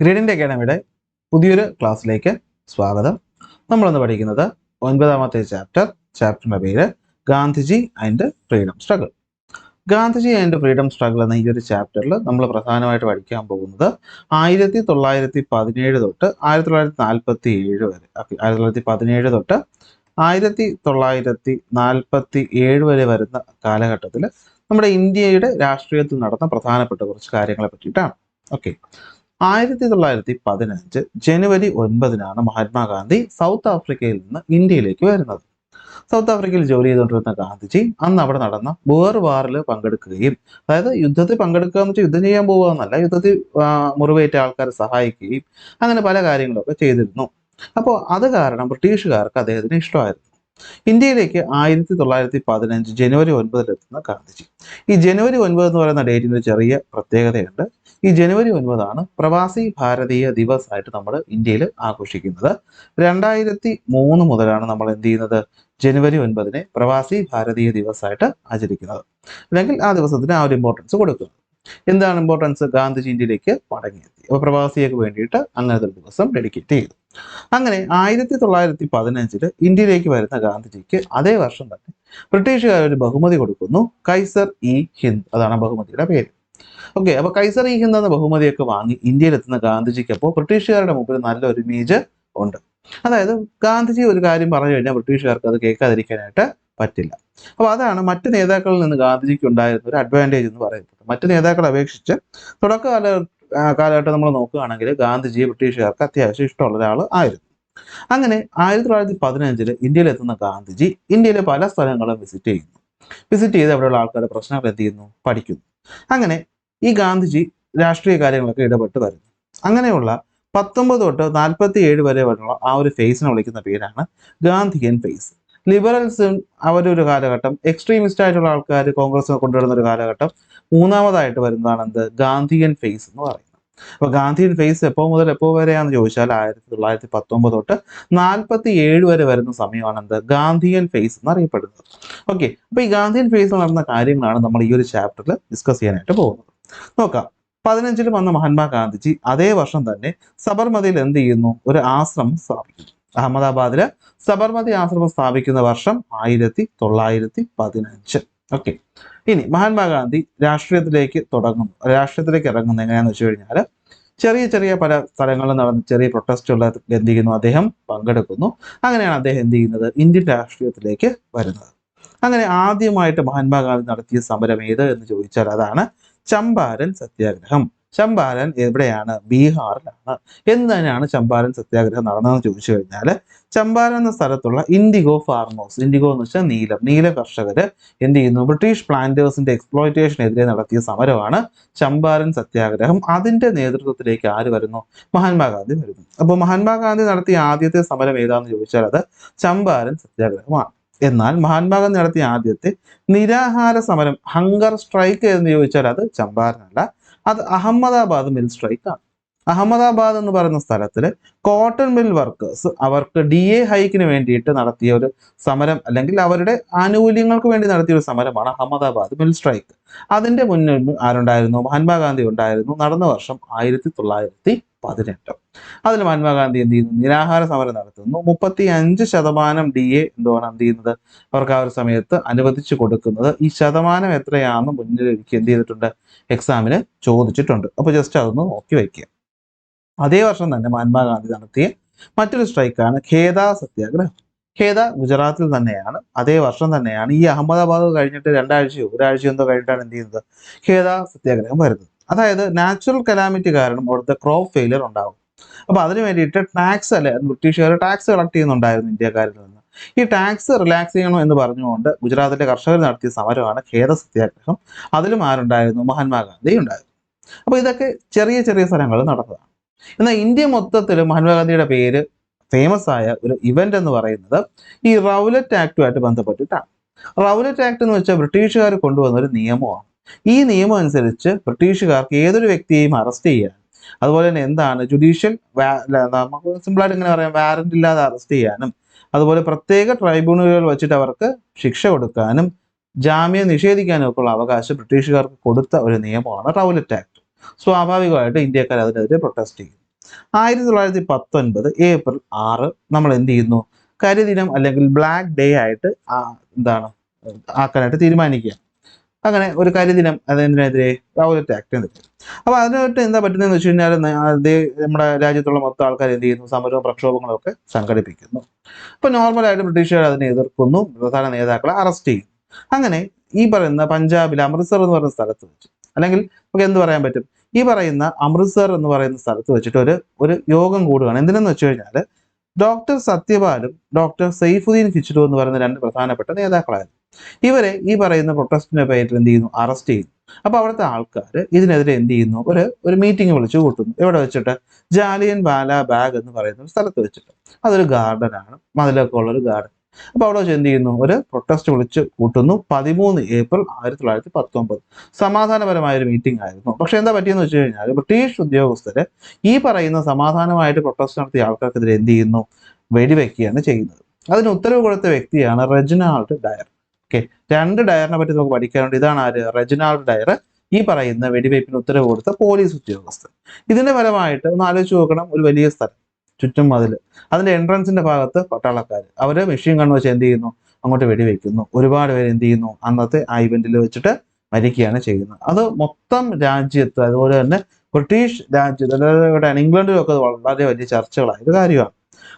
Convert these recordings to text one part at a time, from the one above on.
ഗ്രീഡിൻ്റെ അക്കാഡമിയുടെ പുതിയൊരു ക്ലാസ്സിലേക്ക് സ്വാഗതം. നമ്മളൊന്ന് പഠിക്കുന്നത് 9ാമത്തെ ചാപ്റ്ററിൻ്റെ പേര് Gandhiji and freedom struggle. Gandhiji and freedom struggle എന്ന ഈ ഒരു ചാപ്റ്ററിൽ നമ്മൾ പ്രധാനമായിട്ട് പഠിക്കാൻ പോകുന്നത് 1917 തൊട്ട് 1947 വരെ 1917 തൊട്ട് 1947 വരെ വരുന്ന കാലഘട്ടത്തിൽ നമ്മുടെ ഇന്ത്യയുടെ രാഷ്ട്രീയത്തിൽ നടന്ന പ്രധാനപ്പെട്ട കുറച്ച് കാര്യങ്ങളെ പറ്റിയിട്ടാണ്. ഓക്കെ, 1915 ജനുവരി 9 മഹാത്മാഗാന്ധി സൗത്ത് ആഫ്രിക്കയിൽ നിന്ന് ഇന്ത്യയിലേക്ക് വരുന്നത്. സൗത്ത് ആഫ്രിക്കയിൽ ജോലി ചെയ്തുകൊണ്ടിരുന്ന ഗാന്ധിജി അന്ന് അവിടെ നടന്ന ബോർ വാറിൽ പങ്കെടുക്കുകയും, അതായത് യുദ്ധത്തിൽ പങ്കെടുക്കുക എന്ന് വെച്ചാൽ യുദ്ധം ചെയ്യാൻ പോകുക എന്നല്ല, യുദ്ധത്തിൽ മുറിവേറ്റ ആൾക്കാരെ സഹായിക്കുകയും അങ്ങനെ പല കാര്യങ്ങളൊക്കെ ചെയ്തിരുന്നു. അപ്പോൾ അത് കാരണം ബ്രിട്ടീഷുകാർക്ക് അദ്ദേഹത്തിന് ഇഷ്ടമായിരുന്നു. ഇന്ത്യയിലേക്ക് 1915 ജനുവരി 9 എത്തുന്ന ഗാന്ധിജി. ഈ ജനുവരി 9 എന്ന് പറയുന്ന ഡേറ്റിന് ഒരു ചെറിയ പ്രത്യേകതയുണ്ട്. ഈ ജനുവരി 9 പ്രവാസി ഭാരതീയ ദിവസ് ആയിട്ട് നമ്മൾ ഇന്ത്യയിൽ ആഘോഷിക്കുന്നത്. 2003 മുതലാണ് നമ്മൾ എന്ത് ചെയ്യുന്നത്, ജനുവരി 9 പ്രവാസി ഭാരതീയ ദിവസ് ആയിട്ട് ആചരിക്കുന്നത്, അല്ലെങ്കിൽ ആ ദിവസത്തിന് ആ ഒരു ഇമ്പോർട്ടൻസ് കൊടുക്കുന്നത്. എന്താണ് ഇമ്പോർട്ടൻസ്? ഗാന്ധിജി ഇന്ത്യയിലേക്ക് മടങ്ങിയെത്തി, അപ്പോൾ പ്രവാസിയൊക്കെ വേണ്ടിയിട്ട് അങ്ങനത്തെ ഒരു ദിവസം ഡെഡിക്കേറ്റ് ചെയ്തു. അങ്ങനെ 1915 ഇന്ത്യയിലേക്ക് വരുന്ന ഗാന്ധിജിക്ക് അതേ വർഷം തന്നെ ബ്രിട്ടീഷുകാർ ഒരു ബഹുമതി കൊടുക്കുന്നു, കൈസർ ഇ ഹിന്ദ്. അതാണ് ബഹുമതിയുടെ പേര്. ഓക്കെ, അപ്പോൾ കൈസർ ഇ ഹിന്ദ് എന്ന ബഹുമതിയൊക്കെ വാങ്ങി ഇന്ത്യയിലെത്തുന്ന ഗാന്ധിജിക്ക് അപ്പോൾ ബ്രിട്ടീഷുകാരുടെ മുമ്പിൽ നല്ലൊരു ഇമേജ് ഉണ്ട്. അതായത് ഗാന്ധിജി ഒരു കാര്യം പറഞ്ഞു കഴിഞ്ഞാൽ ബ്രിട്ടീഷുകാർക്ക് അത് കേൾക്കാതിരിക്കാനായിട്ട് പറ്റില്ല. അപ്പോൾ അതാണ് മറ്റ് നേതാക്കളിൽ നിന്ന് ഗാന്ധിജിക്ക് ഉണ്ടായിരുന്ന ഒരു അഡ്വാൻറ്റേജ് എന്ന് പറയുന്നത്. മറ്റ് നേതാക്കളെ അപേക്ഷിച്ച് കാലഘട്ടം നമ്മൾ നോക്കുകയാണെങ്കിൽ ഗാന്ധിജിയെ ബ്രിട്ടീഷുകാർക്ക് അത്യാവശ്യം ഇഷ്ടമുള്ള ഒരാൾ ആയിരുന്നു. അങ്ങനെ 1915 ഇന്ത്യയിലെത്തുന്ന ഗാന്ധിജി ഇന്ത്യയിലെ പല സ്ഥലങ്ങളും വിസിറ്റ് ചെയ്ത് അവിടെയുള്ള ആൾക്കാരുടെ പ്രശ്നങ്ങൾ എന്ത് ചെയ്യുന്നു, പഠിക്കുന്നു. അങ്ങനെ ഈ ഗാന്ധിജി രാഷ്ട്രീയ കാര്യങ്ങളൊക്കെ ഇടപെട്ട് വരുന്നു. അങ്ങനെയുള്ള 19 തൊട്ട് 47 വരെ ഉള്ള ആ ഒരു ഫേസിനെ വിളിക്കുന്ന പേരാണ് ഗാന്ധിയൻ ഫേസ്. ലിബറൽസും അവരൊരു കാലഘട്ടം, എക്സ്ട്രീമിസ്റ്റ് ആയിട്ടുള്ള ആൾക്കാർ കോൺഗ്രസ് കൊണ്ടുവരുന്ന ഒരു കാലഘട്ടം, മൂന്നാമതായിട്ട് വരുന്നതാണ് എന്ത്, ഗാന്ധിയൻ ഫേസ് എന്ന് പറയുന്നത്. അപ്പോൾ ഗാന്ധിയൻ ഫേസ് എപ്പോൾ മുതൽ എപ്പോൾ വരെയാണെന്ന് ചോദിച്ചാൽ 1919 തൊട്ട് 47 വരെ വരുന്ന സമയമാണ് എന്ത്, ഗാന്ധിയൻ ഫേസ് എന്നറിയപ്പെടുന്നത്. ഓക്കെ, അപ്പോൾ ഈ ഗാന്ധിയൻ ഫേസ് നടന്ന കാര്യങ്ങളാണ് നമ്മൾ ഈ ഒരു ചാപ്റ്ററിൽ ഡിസ്കസ് ചെയ്യാനായിട്ട് പോകുന്നത്. നോക്കാം. 15 വന്ന മഹാത്മാഗാന്ധിജി അതേ വർഷം തന്നെ സബർമതിയിൽ എന്ത് ചെയ്യുന്നു, ഒരു ആശ്രമം സ്ഥാപിക്കുന്നു. അഹമ്മദാബാദില് സബർമതി ആശ്രമം സ്ഥാപിക്കുന്ന വർഷം 1915. ഓക്കെ, ഇനി മഹാത്മാഗാന്ധി രാഷ്ട്രീയത്തിലേക്ക് ഇറങ്ങുന്നത് എങ്ങനെയാണെന്ന് വെച്ച് കഴിഞ്ഞാൽ ചെറിയ പല സ്ഥലങ്ങളിൽ നടന്ന് ചെറിയ പ്രൊട്ടസ്റ്റുകൾ എന്ത് ചെയ്യുന്നു, അദ്ദേഹം പങ്കെടുക്കുന്നു. അങ്ങനെയാണ് അദ്ദേഹം എന്ത് ചെയ്യുന്നത്, ഇന്ത്യൻ രാഷ്ട്രീയത്തിലേക്ക് വരുന്നത്. അങ്ങനെ ആദ്യമായിട്ട് മഹാത്മാഗാന്ധി നടത്തിയ സമരം ഏത് എന്ന് ചോദിച്ചാൽ അതാണ് ചമ്പാരൻ സത്യാഗ്രഹം. ചമ്പാരൻ എവിടെയാണ്? ബീഹാറിലാണ്. എന്ന് തന്നെയാണ് ചമ്പാരൻ സത്യാഗ്രഹം നടന്നതെന്ന് ചോദിച്ചു കഴിഞ്ഞാൽ, ചമ്പാരൻ എന്ന സ്ഥലത്തുള്ള ഇൻഡിഗോ ഫാർമേഴ്സ്, ഇൻഡിഗോ എന്ന് വെച്ചാൽ നീല കർഷകർ എന്ത് ചെയ്യുന്നു, ബ്രിട്ടീഷ് പ്ലാന്റേഴ്സിന്റെ എക്സ്പ്ലോയിറ്റേഷനെതിരെ നടത്തിയ സമരമാണ് ചമ്പാരൻ സത്യാഗ്രഹം. അതിന്റെ നേതൃത്വത്തിലേക്ക് ആര് വരുന്നു? മഹാത്മാഗാന്ധി വരുന്നു. അപ്പോൾ മഹാത്മാഗാന്ധി നടത്തിയ ആദ്യത്തെ സമരം ഏതാണെന്ന് ചോദിച്ചാൽ അത് ചമ്പാരൻ സത്യാഗ്രഹമാണ്. എന്നാൽ മഹാത്മാഗാന്ധി നടത്തിയ ആദ്യത്തെ നിരാഹാര സമരം, ഹങ്കർ സ്ട്രൈക്ക് എന്ന് ചോദിച്ചാൽ അത് ചമ്പാരനല്ല, അത് അഹമ്മദാബാദ് മിൽ സ്ട്രൈക്കാണ്. അഹമ്മദാബാദ് എന്ന് പറയുന്ന സ്ഥലത്തിൽ കോട്ടൺ മിൽ വർക്കേഴ്സ് അവർക്ക് DA ഹൈക്കിന് വേണ്ടിയിട്ട് നടത്തിയ ഒരു സമരം, അല്ലെങ്കിൽ അവരുടെ ആനുകൂല്യങ്ങൾക്ക് വേണ്ടി നടത്തിയ ഒരു സമരമാണ് അഹമ്മദാബാദ് മിൽ സ്ട്രൈക്ക്. അതിന്റെ മുന്നിൽ ആരുണ്ടായിരുന്നു? മഹാത്മാഗാന്ധി ഉണ്ടായിരുന്നു. നടന്ന വർഷം 1918. അതിൽ മഹാത്മാഗാന്ധി എന്ത് ചെയ്യുന്നു, നിരാഹാര സമരം നടത്തുന്നു. 35% DA എന്ത് ചെയ്യുന്നത്, അവർക്ക് ആ ഒരു സമയത്ത് അനുവദിച്ചു കൊടുക്കുന്നത്. ഈ ശതമാനം എത്രയാണെന്ന് മുന്നിൽ എന്ത് ചെയ്തിട്ടുണ്ട്, എക്സാമിന് ചോദിച്ചിട്ടുണ്ട്. അപ്പോൾ ജസ്റ്റ് അതൊന്ന് നോക്കി വയ്ക്കുക. അതേ വർഷം തന്നെ മഹാത്മാഗാന്ധി നടത്തിയ മറ്റൊരു സ്ട്രൈക്കാണ് ഖേദ സത്യാഗ്രഹം. ഖേദ ഗുജറാത്തിൽ തന്നെയാണ്. അതേ വർഷം തന്നെയാണ് ഈ അഹമ്മദാബാദ് കഴിഞ്ഞിട്ട് ഒരാഴ്ചയോ എന്തോ കഴിഞ്ഞിട്ടാണ് എന്ത് ചെയ്യുന്നത്, ഖേദ സത്യാഗ്രഹം വരുന്നത്. അതായത് നാച്ചുറൽ കലാമിറ്റി കാരണം അവിടുത്തെ ക്രോപ്പ് ഫെയിലിയർ ഉണ്ടാകും. അപ്പോൾ അതിന് വേണ്ടിയിട്ട് ബ്രിട്ടീഷുകാർ ടാക്സ് കളക്ട് ചെയ്യുന്നുണ്ടായിരുന്നു ഇന്ത്യക്കാരിൽ നിന്ന്. ഈ ടാക്സ് റിലാക്സ് ചെയ്യണം എന്ന് പറഞ്ഞുകൊണ്ട് ഗുജറാത്തിലെ കർഷകർ നടത്തിയ സമരമാണ് ഖേദ സത്യാഗ്രഹം. അതിലും ആരുണ്ടായിരുന്നു? മഹാത്മാഗാന്ധി ഉണ്ടായിരുന്നു. അപ്പോൾ ഇതൊക്കെ ചെറിയ സ്ഥലങ്ങൾ നടന്നതാണ്. എന്നാൽ ഇന്ത്യ മൊത്തത്തിൽ മഹാത്മാഗാന്ധിയുടെ പേര് ഫേമസ് ആയ ഒരു ഇവന്റ് എന്ന് പറയുന്നത് ഈ റൗലറ്റ് ആക്ടുമായിട്ട് ബന്ധപ്പെട്ടിട്ടാണ്. റൗലറ്റ് ആക്ട് എന്ന് വെച്ചാൽ ബ്രിട്ടീഷുകാർ കൊണ്ടുവന്ന ഒരു നിയമമാണ്. ഈ നിയമം അനുസരിച്ച് ബ്രിട്ടീഷുകാർക്ക് ഏതൊരു വ്യക്തിയെയും അറസ്റ്റ് ചെയ്യാൻ, അതുപോലെ തന്നെ എന്താണ് ജുഡീഷ്യൽ നമുക്ക് സിമ്പിളായിട്ട് ഇങ്ങനെ പറയാം, വാറന്റ് ഇല്ലാതെ അറസ്റ്റ് ചെയ്യാനും, അതുപോലെ പ്രത്യേക ട്രൈബ്യൂണലുകൾ വെച്ചിട്ട് അവർക്ക് ശിക്ഷ കൊടുക്കാനും ജാമ്യം നിഷേധിക്കാനും ഒക്കെ ഉള്ള അവകാശം ബ്രിട്ടീഷുകാർക്ക് കൊടുത്ത ഒരു നിയമമാണ് റൗലറ്റ് ആക്ട്. സ്വാഭാവികമായിട്ട് ഇന്ത്യക്കാർ അതിനെതിരെ പ്രൊട്ടസ്റ്റ് ചെയ്യും. 1919 ഏപ്രിൽ 6 നമ്മൾ എന്ത് ചെയ്യുന്നു, കരിദിനം അല്ലെങ്കിൽ ബ്ലാക്ക് ഡേ ആയിട്ട് എന്താണ് ആക്കാനായിട്ട് തീരുമാനിക്കുക. അങ്ങനെ ഒരു കരിദിനം അതിനെതിരെ റൗലറ്റ് ആക്ട് എന്നെതിരെ. അപ്പോൾ അതിനായിട്ട് എന്താ പറ്റുന്നതെന്ന് വെച്ച് കഴിഞ്ഞാൽ നമ്മുടെ രാജ്യത്തുള്ള മൊത്തം ആൾക്കാർ എന്ത് ചെയ്യുന്നു, സമരവും പ്രക്ഷോഭങ്ങളും ഒക്കെ സംഘടിപ്പിക്കുന്നു. അപ്പോൾ നോർമലായിട്ട് ബ്രിട്ടീഷുകാർ അതിനെ എതിർക്കുന്നു, പ്രധാന നേതാക്കളെ അറസ്റ്റ് ചെയ്യും. അങ്ങനെ ഈ പറയുന്ന പഞ്ചാബിൽ അമൃത്സർ എന്ന് പറയുന്ന സ്ഥലത്ത് വെച്ച്, അല്ലെങ്കിൽ നമുക്ക് എന്ത് പറയാൻ പറ്റും, ഈ പറയുന്ന അമൃത്സർ എന്ന് പറയുന്ന സ്ഥലത്ത് വെച്ചിട്ട് ഒരു യോഗം കൂടുകയാണ്. എന്തിനെന്ന് വെച്ച് കഴിഞ്ഞാൽ ഡോക്ടർ സത്യപാലും ഡോക്ടർ സൈഫുദ്ദീൻ കിച്ലു എന്ന് പറയുന്ന രണ്ട് പ്രധാനപ്പെട്ട നേതാക്കളായിരുന്നു. ഇവരെ ഈ പറയുന്ന പ്രൊട്ടസ്റ്റിന്റെ പേരിൽ എന്ത് ചെയ്യുന്നു, അറസ്റ്റ് ചെയ്യുന്നു. അപ്പൊ അവിടുത്തെ ആൾക്കാർ ഇതിനെതിരെ എന്ത് ചെയ്യുന്നു, ഒരു മീറ്റിംഗ് വിളിച്ചു കൂട്ടുന്നു. എവിടെ വെച്ചിട്ട്? ജാലിയൻ വാല ബാഗ് എന്ന് പറയുന്ന ഒരു സ്ഥലത്ത് വെച്ചിട്ട്. അതൊരു ഗാർഡനാണ്, മതിലൊക്കെ ഉള്ളൊരു ഗാർഡൻ. അപ്പൊ അവിടെ വെച്ച് എന്ത് ചെയ്യുന്നു, ഒരു പ്രൊട്ടസ്റ്റ് വിളിച്ച് കൂട്ടുന്നു. 13 ഏപ്രിൽ 1919 സമാധാനപരമായ ഒരു മീറ്റിംഗ് ആയിരുന്നു. പക്ഷെ എന്താ പറ്റിയെന്ന് വെച്ച് കഴിഞ്ഞാൽ ബ്രിട്ടീഷ് ഉദ്യോഗസ്ഥര് ഈ പറയുന്ന സമാധാനമായിട്ട് പ്രൊട്ടസ്റ്റ് നടത്തിയ ആൾക്കാർക്കെതിരെ എന്ത് ചെയ്യുന്നു, വെടിവെക്കുകയാണ് ചെയ്യുന്നത്. അതിന് ഉത്തരവ് കൊടുത്ത വ്യക്തിയാണ് റെജിനാൾഡ് ഡയർ. ഓക്കെ, 2 ഡയറിനെ പറ്റി നമുക്ക് പഠിക്കാനുണ്ട്. ഇതാണ് ആര്? റെജിനാൾഡ് ഡയർ, ഈ പറയുന്ന വെടിവയ്പ്പിന് ഉത്തരവ് കൊടുത്ത പോലീസ് ഉദ്യോഗസ്ഥൻ. ഇതിന്റെ ഫലമായിട്ട് ഒന്ന് ആലോചിച്ച് നോക്കണം, ഒരു വലിയ സ്ഥലം, ചുറ്റും മതിൽ, അതിന്റെ എൻട്രൻസിന്റെ ഭാഗത്ത് പട്ടാളക്കാർ, അവര് മെഷീൻ ഗൺ വെച്ച് എന്ത് ചെയ്യുന്നു, അങ്ങോട്ട് വെടിവെക്കുന്നു. ഒരുപാട് പേര് എന്ത് ചെയ്യുന്നു, അന്നത്തെ ആ ഇവന്റിൽ വെച്ചിട്ട് മരിക്കുകയാണ് ചെയ്യുന്നത്. അത് മൊത്തം രാജ്യത്ത്, അതുപോലെ തന്നെ ബ്രിട്ടീഷ് രാജ്യത്ത്, അതായത് ഇംഗ്ലണ്ടിലും ഒക്കെ വളരെ വലിയ ചർച്ചകളായ ഒരു കാര്യമാണ്.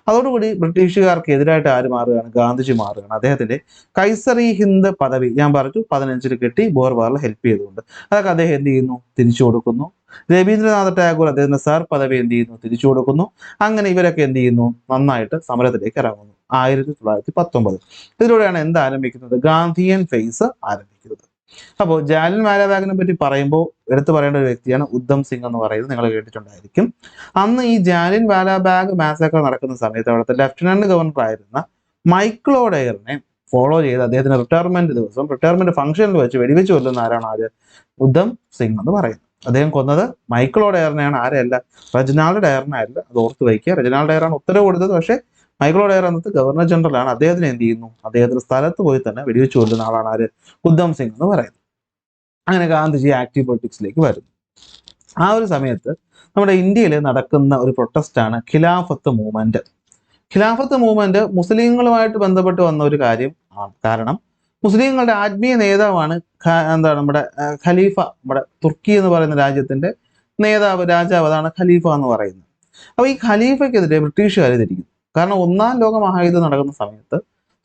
അതോടുകൂടി ബ്രിട്ടീഷുകാർക്ക് എതിരായിട്ട് ആര് മാറുകയാണ്? ഗാന്ധിജി മാറുകയാണ്. അദ്ദേഹത്തിന്റെ കൈസറി ഹിന്ദ് പദവി ഞാൻ പറഞ്ഞു 15 കിട്ടി, ബോർവാറിൽ ഹെൽപ്പ് ചെയ്തുകൊണ്ട്. അതൊക്കെ അദ്ദേഹം എന്ത് ചെയ്യുന്നു, തിരിച്ചു കൊടുക്കുന്നു. രവീന്ദ്രനാഥ ടാഗോർ അദ്ദേഹത്തിന്റെ സാർ പദവി എന്ത് ചെയ്യുന്നു, തിരിച്ചു കൊടുക്കുന്നു. അങ്ങനെ ഇവരൊക്കെ എന്ത് ചെയ്യുന്നു, നന്നായിട്ട് സമരത്തിലേക്ക് ഇറങ്ങുന്നു. 1919 ഇതിലൂടെയാണ് എന്ത് ആരംഭിക്കുന്നത്? ഗാന്ധിയൻ ഫേസ് ആരംഭിക്കുന്നത്. അപ്പോൾ ജാലിയൻ വാലാബാഗിനെ പറ്റി പറയുമ്പോൾ എടുത്തു പറയേണ്ട ഒരു വ്യക്തിയാണ് ഉദ്ധം സിംഗ് എന്ന് പറയുന്നത്, നിങ്ങൾ കേട്ടിട്ടുണ്ടായിരിക്കും. അന്ന് ഈ ജാലിയൻ വാലാബാഗ് മാസേക്കർ നടക്കുന്ന സമയത്ത് അവിടുത്തെ ലഫ്റ്റനന്റ് ഗവർണർ ആയിരുന്ന മൈക്കിൾ ഡയറിനെ ഫോളോ ചെയ്ത് അദ്ദേഹത്തിന്റെ റിട്ടയർമെന്റ് ഫംഗ്ഷനിൽ വെച്ച് വെടിവെച്ച് കൊല്ലുന്ന ആരാണ്? ഉദ്ധം സിംഗ് എന്ന് പറയുന്നത്. അദ്ദേഹം കൊന്നത് മൈക്കിൾ ഡയറിനെയാണ്, ആരെയല്ല, റെജിനാൾഡ് ഡയറിനല്ല. അത് ഓർത്ത് വയ്ക്കുക. റെജിനാൾഡ് ഡയറാണ് ഉത്തരവ് കൊടുത്തത്, പക്ഷേ മൈക്കിൾ ഡയർ അന്നത്തെ ഗവർണർ ജനറൽ ആണ്. അദ്ദേഹത്തിന് എന്ത് ചെയ്യുന്നു, അദ്ദേഹത്തിന്റെ സ്ഥലത്ത് പോയി തന്നെ വെടിവെച്ച് കൊല്ലുന്ന ആളാണ് ആര്? ഉദ്ധം സിംഗ് എന്ന് പറയുന്നത്. അങ്ങനെ ഗാന്ധിജി ആക്റ്റീവ് പൊളിറ്റിക്സിലേക്ക് വരുന്നു. ആ ഒരു സമയത്ത് നമ്മുടെ ഇന്ത്യയിൽ നടക്കുന്ന ഒരു പ്രൊട്ടസ്റ്റാണ് ഖിലാഫത്ത് മൂവ്മെന്റ്. ഖിലാഫത്ത് മൂവ്മെന്റ് മുസ്ലിങ്ങളുമായിട്ട് ബന്ധപ്പെട്ട് വന്ന ഒരു കാര്യം ആണ്. കാരണം മുസ്ലിങ്ങളുടെ ആത്മീയ നേതാവാണ് എന്താണ് നമ്മുടെ ഖലീഫ, നമ്മുടെ തുർക്കി എന്ന് പറയുന്ന രാജ്യത്തിന്റെ രാജാവ്, അതാണ് ഖലീഫ എന്ന് പറയുന്നത്. അപ്പൊ ഈ ഖലീഫയ്ക്കെതിരെ ബ്രിട്ടീഷുകാർ തിരിക്കുന്നു. കാരണം 1-ാം ലോക മഹായുദ്ധം നടക്കുന്ന സമയത്ത്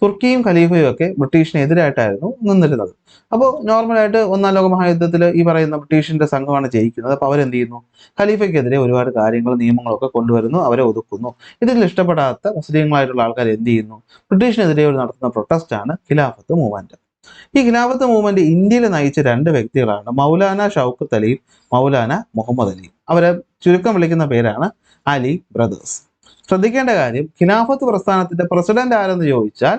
തുർക്കിയും ഖലീഫയും ഒക്കെ ബ്രിട്ടീഷിനെതിരായിട്ടായിരുന്നു നിന്നിരുന്നത്. അപ്പോൾ നോർമലായിട്ട് 1-ാം ലോക മഹായുദ്ധത്തിൽ ഈ പറയുന്ന ബ്രിട്ടീഷിന്റെ സംഘമാണ് ജയിക്കുന്നത്. അപ്പോൾ അവരെന്ത് ചെയ്യുന്നു, ഖലീഫയ്ക്കെതിരെ ഒരുപാട് കാര്യങ്ങളും നിയമങ്ങളൊക്കെ കൊണ്ടുവരുന്നു, അവരെ ഒതുക്കുന്നു. ഇതിൽ ഇഷ്ടപ്പെടാത്ത മുസ്ലിങ്ങളായിട്ടുള്ള ആൾക്കാർ എന്ത് ചെയ്യുന്നു, ബ്രിട്ടീഷിനെതിരെ നടത്തുന്ന പ്രൊട്ടസ്റ്റാണ് ഖിലാഫത്ത് മൂവ്മെന്റ്. ഈ ഖിലാഫത്ത് മൂവ്മെന്റ് ഇന്ത്യയിൽ നയിച്ച 2 വ്യക്തികളാണ് മൗലാന ഷൗക്കത്ത് അലിയും മൗലാന മുഹമ്മദ് അലിയും. അവരെ ചുരുക്കം വിളിക്കുന്ന പേരാണ് അലി ബ്രദേഴ്സ്. ശ്രദ്ധിക്കേണ്ട കാര്യം, ഖിലാഫത്ത് പ്രസ്ഥാനത്തിന്റെ പ്രസിഡന്റ് ആരെന്ന് ചോദിച്ചാൽ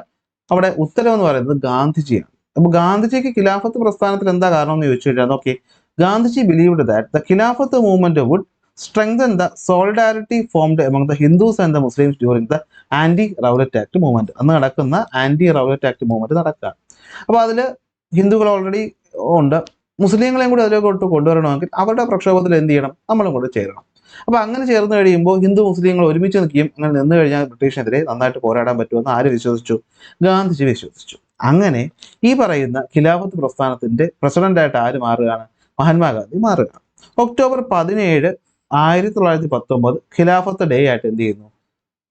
അവിടെ ഉത്തരം എന്ന് പറയുന്നത് ഗാന്ധിജിയാണ്. അപ്പൊ ഗാന്ധിജിക്ക് ഖിലാഫത്ത് പ്രസ്ഥാനത്തിൽ എന്താ കാരണം എന്ന് ചോദിച്ചു കഴിഞ്ഞാൽ, okay, Gandhiji believed that the Khilafat movement would strengthen the solidarity formed among the Hindus and the Muslims during the anti-Rowlatt Act movement. അന്ന് നടക്കുന്ന anti-Rowlatt Act movement നടക്കുക. അപ്പോൾ അതിൽ ഹിന്ദുക്കൾ ഓൾറെഡി ഉണ്ട്, മുസ്ലിങ്ങളെയും കൂടി അതിലേക്ക് കൊണ്ടുവരണമെങ്കിൽ അവരുടെ പ്രക്ഷോഭത്തിൽ എന്ത് ചെയ്യണം, നമ്മളും കൂടെ ചേരണം. അപ്പൊ അങ്ങനെ ചേർന്ന് കഴിയുമ്പോൾ ഹിന്ദു മുസ്ലിങ്ങൾ ഒരുമിച്ച് നിൽക്കുകയും അങ്ങനെ നിന്ന് കഴിഞ്ഞാൽ ബ്രിട്ടീഷിനെതിരെ നന്നായിട്ട് പോരാടാൻ പറ്റുമെന്ന് ആര് വിശ്വസിച്ചു? ഗാന്ധിജി വിശ്വസിച്ചു. അങ്ങനെ ഈ പറയുന്ന ഖിലാഫത്ത് പ്രസ്ഥാനത്തിന്റെ പ്രസിഡന്റായിട്ട് ആര് മാറുകയാണ്? മഹാത്മാഗാന്ധി മാറുകയാണ്. ഒക്ടോബർ 17, 1919 ഖിലാഫത്ത് ഡേ ആയിട്ട് എന്ത് ചെയ്യുന്നു,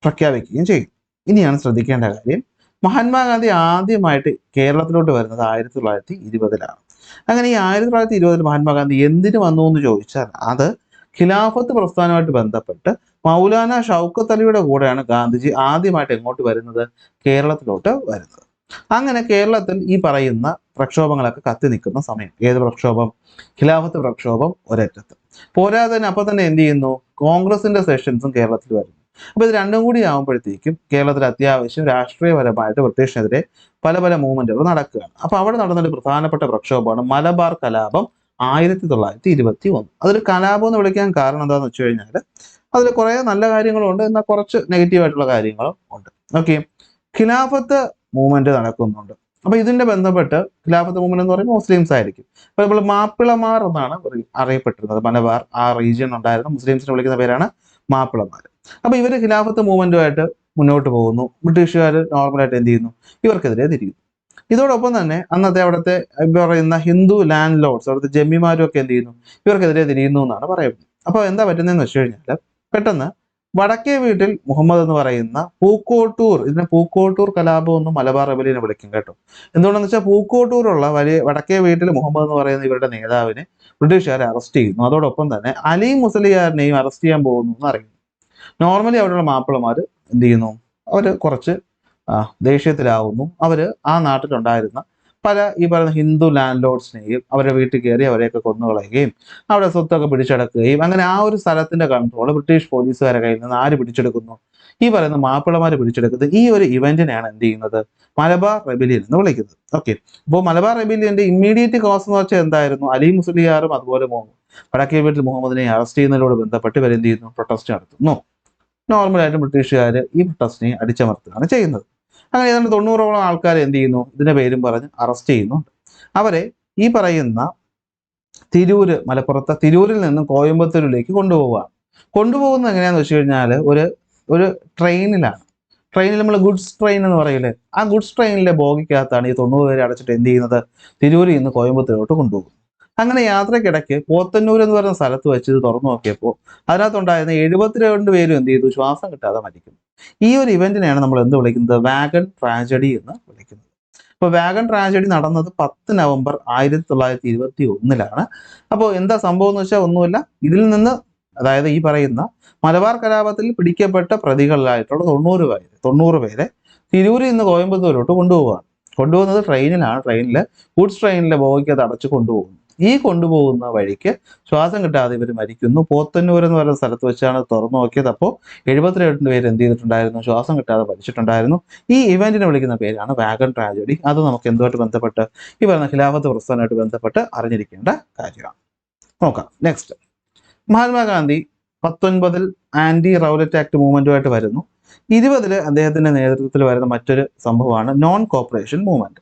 പ്രഖ്യാപിക്കുകയും ചെയ്യും. ഇനിയാണ് ശ്രദ്ധിക്കേണ്ട കാര്യം, മഹാത്മാഗാന്ധി ആദ്യമായിട്ട് കേരളത്തിലോട്ട് വരുന്നത് 1920-ലാണ്. അങ്ങനെ ഈ 1920 മഹാത്മാഗാന്ധി എന്തിനു വന്നു എന്ന് ചോദിച്ചാൽ അത് ഖിലാഫത്ത് പ്രസ്ഥാനമായിട്ട് ബന്ധപ്പെട്ട് മൗലാന ഷൗക്കത്ത് അലിയുടെ കൂടെയാണ് ഗാന്ധിജി ആദ്യമായിട്ട് എങ്ങോട്ട് വരുന്നത്, കേരളത്തിലോട്ട് വരുന്നത്. അങ്ങനെ കേരളത്തിൽ ഈ പറയുന്ന പ്രക്ഷോഭങ്ങളൊക്കെ കത്തി നിൽക്കുന്ന സമയം. ഏത് പ്രക്ഷോഭം? ഖിലാഫത്ത് പ്രക്ഷോഭം ഒരറ്റത്ത്. പോരാതെ അപ്പൊ തന്നെ എന്ത് ചെയ്യുന്നു, കോൺഗ്രസിന്റെ സെഷൻസും കേരളത്തിൽ വരുന്നു. അപ്പൊ ഇത് രണ്ടും കൂടി ആകുമ്പോഴത്തേക്കും കേരളത്തിൽ അത്യാവശ്യം രാഷ്ട്രീയപരമായിട്ട് ബ്രിട്ടീഷിനെതിരെ പല പല മൂവ്മെന്റുകൾ നടക്കുകയാണ്. അപ്പൊ അവിടെ നടന്നൊരു പ്രധാനപ്പെട്ട പ്രക്ഷോഭമാണ് മലബാർ കലാപം 1921. അതൊരു കലാപം എന്ന് വിളിക്കാൻ കാരണം എന്താണെന്ന് വെച്ച് കഴിഞ്ഞാൽ അതിൽ കുറെ നല്ല കാര്യങ്ങളും ഉണ്ട്, എന്നാൽ കുറച്ച് നെഗറ്റീവ് ആയിട്ടുള്ള കാര്യങ്ങളും ഉണ്ട്. ഓക്കെ, ഖിലാഫത്ത് മൂവ്മെന്റ് നടക്കുന്നുണ്ട്. അപ്പൊ ഇതിന്റെ ബന്ധപ്പെട്ട് ഖിലാഫത്ത് മൂവ്മെന്റ് എന്ന് പറയുമ്പോൾ മുസ്ലിംസ് ആയിരിക്കും. അപ്പൊ നമ്മൾ മാപ്പിളമാർ എന്നാണ് അറിയപ്പെട്ടിരുന്നത്. മലബാർ ആ റീജിയൻ ഉണ്ടായിരുന്ന മുസ്ലിംസിനെ വിളിക്കുന്ന പേരാണ് മാപ്പിളമാർ. അപ്പോൾ ഇവർ ഖിലാഫത്ത് മൂവ്മെൻറ്റുമായിട്ട് മുന്നോട്ട് പോകുന്നു. ബ്രിട്ടീഷുകാർ നോർമലായിട്ട് എന്ത് ചെയ്യുന്നു, ഇവർക്കെതിരെ തിരിയുന്നു. ഇതോടൊപ്പം തന്നെ അന്നത്തെ അവിടുത്തെ പറയുന്ന ഹിന്ദു ലാൻഡ് ലോഡ്സ്, അവിടുത്തെ ജമ്മിമാരും ഒക്കെ എന്ത് ചെയ്യുന്നു, ഇവർക്കെതിരെ തിരിയുന്നു എന്നാണ് പറയുന്നത്. അപ്പോൾ എന്താ പറ്റുന്നതെന്ന് വെച്ച് കഴിഞ്ഞാൽ പെട്ടെന്ന് വടക്കേ വീട്ടിൽ മുഹമ്മദ് എന്ന് പറയുന്ന പൂക്കോട്ടൂർ, ഇതിനെ പൂക്കോട്ടൂർ കലാപം എന്ന് മലബാർ റെബലിനെ വിളിക്കും കേട്ടോ. എന്തുകൊണ്ടെന്ന് വെച്ചാൽ പൂക്കോട്ടൂരുള്ള വലിയ വടക്കേ വീട്ടിൽ മുഹമ്മദ് എന്ന് പറയുന്ന ഇവരുടെ നേതാവിനെ ബ്രിട്ടീഷുകാരെ അറസ്റ്റ് ചെയ്യുന്നു. അതോടൊപ്പം തന്നെ അലി മുസ്ലിയാറിനെയും അറസ്റ്റ് ചെയ്യാൻ പോകുന്നു എന്ന് അറിയുന്നു. നോർമലി അവിടെയുള്ള മാപ്പിളമാർ എന്ത് ചെയ്യുന്നു, അവർ കുറച്ച് ദേഷ്യത്തിലാവുന്നു. അവർ ആ നാട്ടിലുണ്ടായിരുന്ന പല ഈ പറയുന്ന ഹിന്ദു ലാൻഡ് ലോഡ്സിനെയും അവരുടെ വീട്ടിൽ കയറി അവരെയൊക്കെ കൊന്നുകളയുകയും അവിടെ സ്വത്തൊക്കെ പിടിച്ചെടുക്കുകയും അങ്ങനെ ആ ഒരു സ്ഥലത്തിന്റെ കൺട്രോൾ ബ്രിട്ടീഷ് പോലീസുകാരെ കയ്യിൽ നിന്ന് ആര് പിടിച്ചെടുക്കുന്നു, ഈ പറയുന്ന മാപ്പിളമാർ പിടിച്ചെടുക്കുന്നത്. ഈ ഒരു ഇവന്റിനെയാണ് എന്ത് ചെയ്യുന്നത്, മലബാർ റെബിലിയൻ എന്ന് വിളിക്കുന്നത്. ഓക്കെ, അപ്പോൾ മലബാർ റെബിലിയന്റെ ഇമ്മീഡിയറ്റ് കോസ് എന്ന് വെച്ചാൽ എന്തായിരുന്നു, അലി മുസ്ലിയാറും അതുപോലെ വടക്കേ വീട്ടിൽ മുഹമ്മദിനെ അറസ്റ്റ് ചെയ്യുന്നതിനോട് ബന്ധപ്പെട്ട് ഇവർ എന്ത് ചെയ്യുന്നു, പ്രൊട്ടസ്റ്റ് നടത്തുന്നു. നോർമലായിട്ടും ബ്രിട്ടീഷുകാർ ഈ പ്രൊട്ടസ്റ്റിനെ അടിച്ചമർത്തുകയാണ് ചെയ്യുന്നത്. അങ്ങനെ ഏതാണ്ട് 90ഓളം ആൾക്കാരെ എന്ത് ചെയ്യുന്നു, ഇതിന്റെ പേരും പറഞ്ഞ് അറസ്റ്റ് ചെയ്യുന്നുണ്ട്. അവരെ ഈ പറയുന്ന തിരൂര്, മലപ്പുറത്തെ തിരൂരിൽ നിന്നും കോയമ്പത്തൂരിലേക്ക് കൊണ്ടുപോകുന്നത് എങ്ങനെയാന്ന് വെച്ച് കഴിഞ്ഞാൽ ഒരു ട്രെയിനിലാണ്. ട്രെയിനിൽ നമ്മൾ ഗുഡ്സ് ട്രെയിൻ എന്ന് പറയില്ലേ, ആ ഗുഡ്സ് ട്രെയിനിലെ ബോഗിക്കകത്താണ് ഈ 90 പേരെ അടച്ചിട്ട് എന്ത് ചെയ്യുന്നത്, തിരൂരിൽ നിന്ന് കോയമ്പത്തൂരിലോട്ട് കൊണ്ടുപോകും. അങ്ങനെ യാത്രക്കിടയ്ക്ക് പോത്തന്നൂർ എന്ന് പറയുന്ന സ്ഥലത്ത് വെച്ച് ഇത് തുറന്നു നോക്കിയപ്പോൾ അതിനകത്തുണ്ടായിരുന്ന 72 പേരും എന്ത് ചെയ്തു, ശ്വാസം കിട്ടാതെ മരിക്കുന്നു. ഈ ഒരു ഇവന്റിനെയാണ് നമ്മൾ എന്ത് വിളിക്കുന്നത്, വാഗൺ ട്രാജഡി എന്ന് വിളിക്കുന്നത്. അപ്പോൾ വാഗൺ ട്രാജഡി നടന്നത് 10 നവംബർ 1921. അപ്പോൾ എന്താ സംഭവം എന്ന് വെച്ചാൽ ഒന്നുമില്ല, ഇതിൽ നിന്ന് അതായത് ഈ പറയുന്ന മലബാർ കലാപത്തിൽ പിടിക്കപ്പെട്ട പ്രതികളിലായിട്ടുള്ള 90 പേരെ തിരൂരിൽ നിന്ന് കോയമ്പത്തൂരിലോട്ട് കൊണ്ടുപോകുന്നത് ട്രെയിനിലാണ്. ഗുഡ്സ് ട്രെയിനിലെ ബോഗിക്കകത്ത് അടച്ച് കൊണ്ടുപോകുന്നു. ഈ കൊണ്ടുപോകുന്ന വഴിക്ക് ശ്വാസം കിട്ടാതെ ഇവർ മരിക്കുന്നു. പോത്തന്നൂർ എന്ന് പറയുന്ന സ്ഥലത്ത് വെച്ചാണ് തുറന്നു നോക്കിയത്. അപ്പോൾ 72 പേര് എന്ത് ചെയ്തിട്ടുണ്ടായിരുന്നു, ശ്വാസം കിട്ടാതെ മരിച്ചിട്ടുണ്ടായിരുന്നു. ഈ ഇവന്റിനെ വിളിക്കുന്ന പേരാണ് വാഗൺ ട്രാജഡി. അത് നമുക്ക് എന്തുമായിട്ട് ബന്ധപ്പെട്ട്, ഈ പറയുന്ന ഖിലാഫത്ത് പ്രസ്ഥാനമായിട്ട് ബന്ധപ്പെട്ട് അറിഞ്ഞിരിക്കേണ്ട കാര്യമാണ്. നോക്കാം. Next, Mahatma Gandhi 19 anti Rowlatt act മൂവ്മെന്റുമായിട്ട് വരുന്നു. 20 അദ്ദേഹത്തിന്റെ നേതൃത്വത്തിൽ വരുന്ന മറ്റൊരു സംഭവമാണ് നോൺ കോപ്പറേഷൻ മൂവ്മെന്റ്.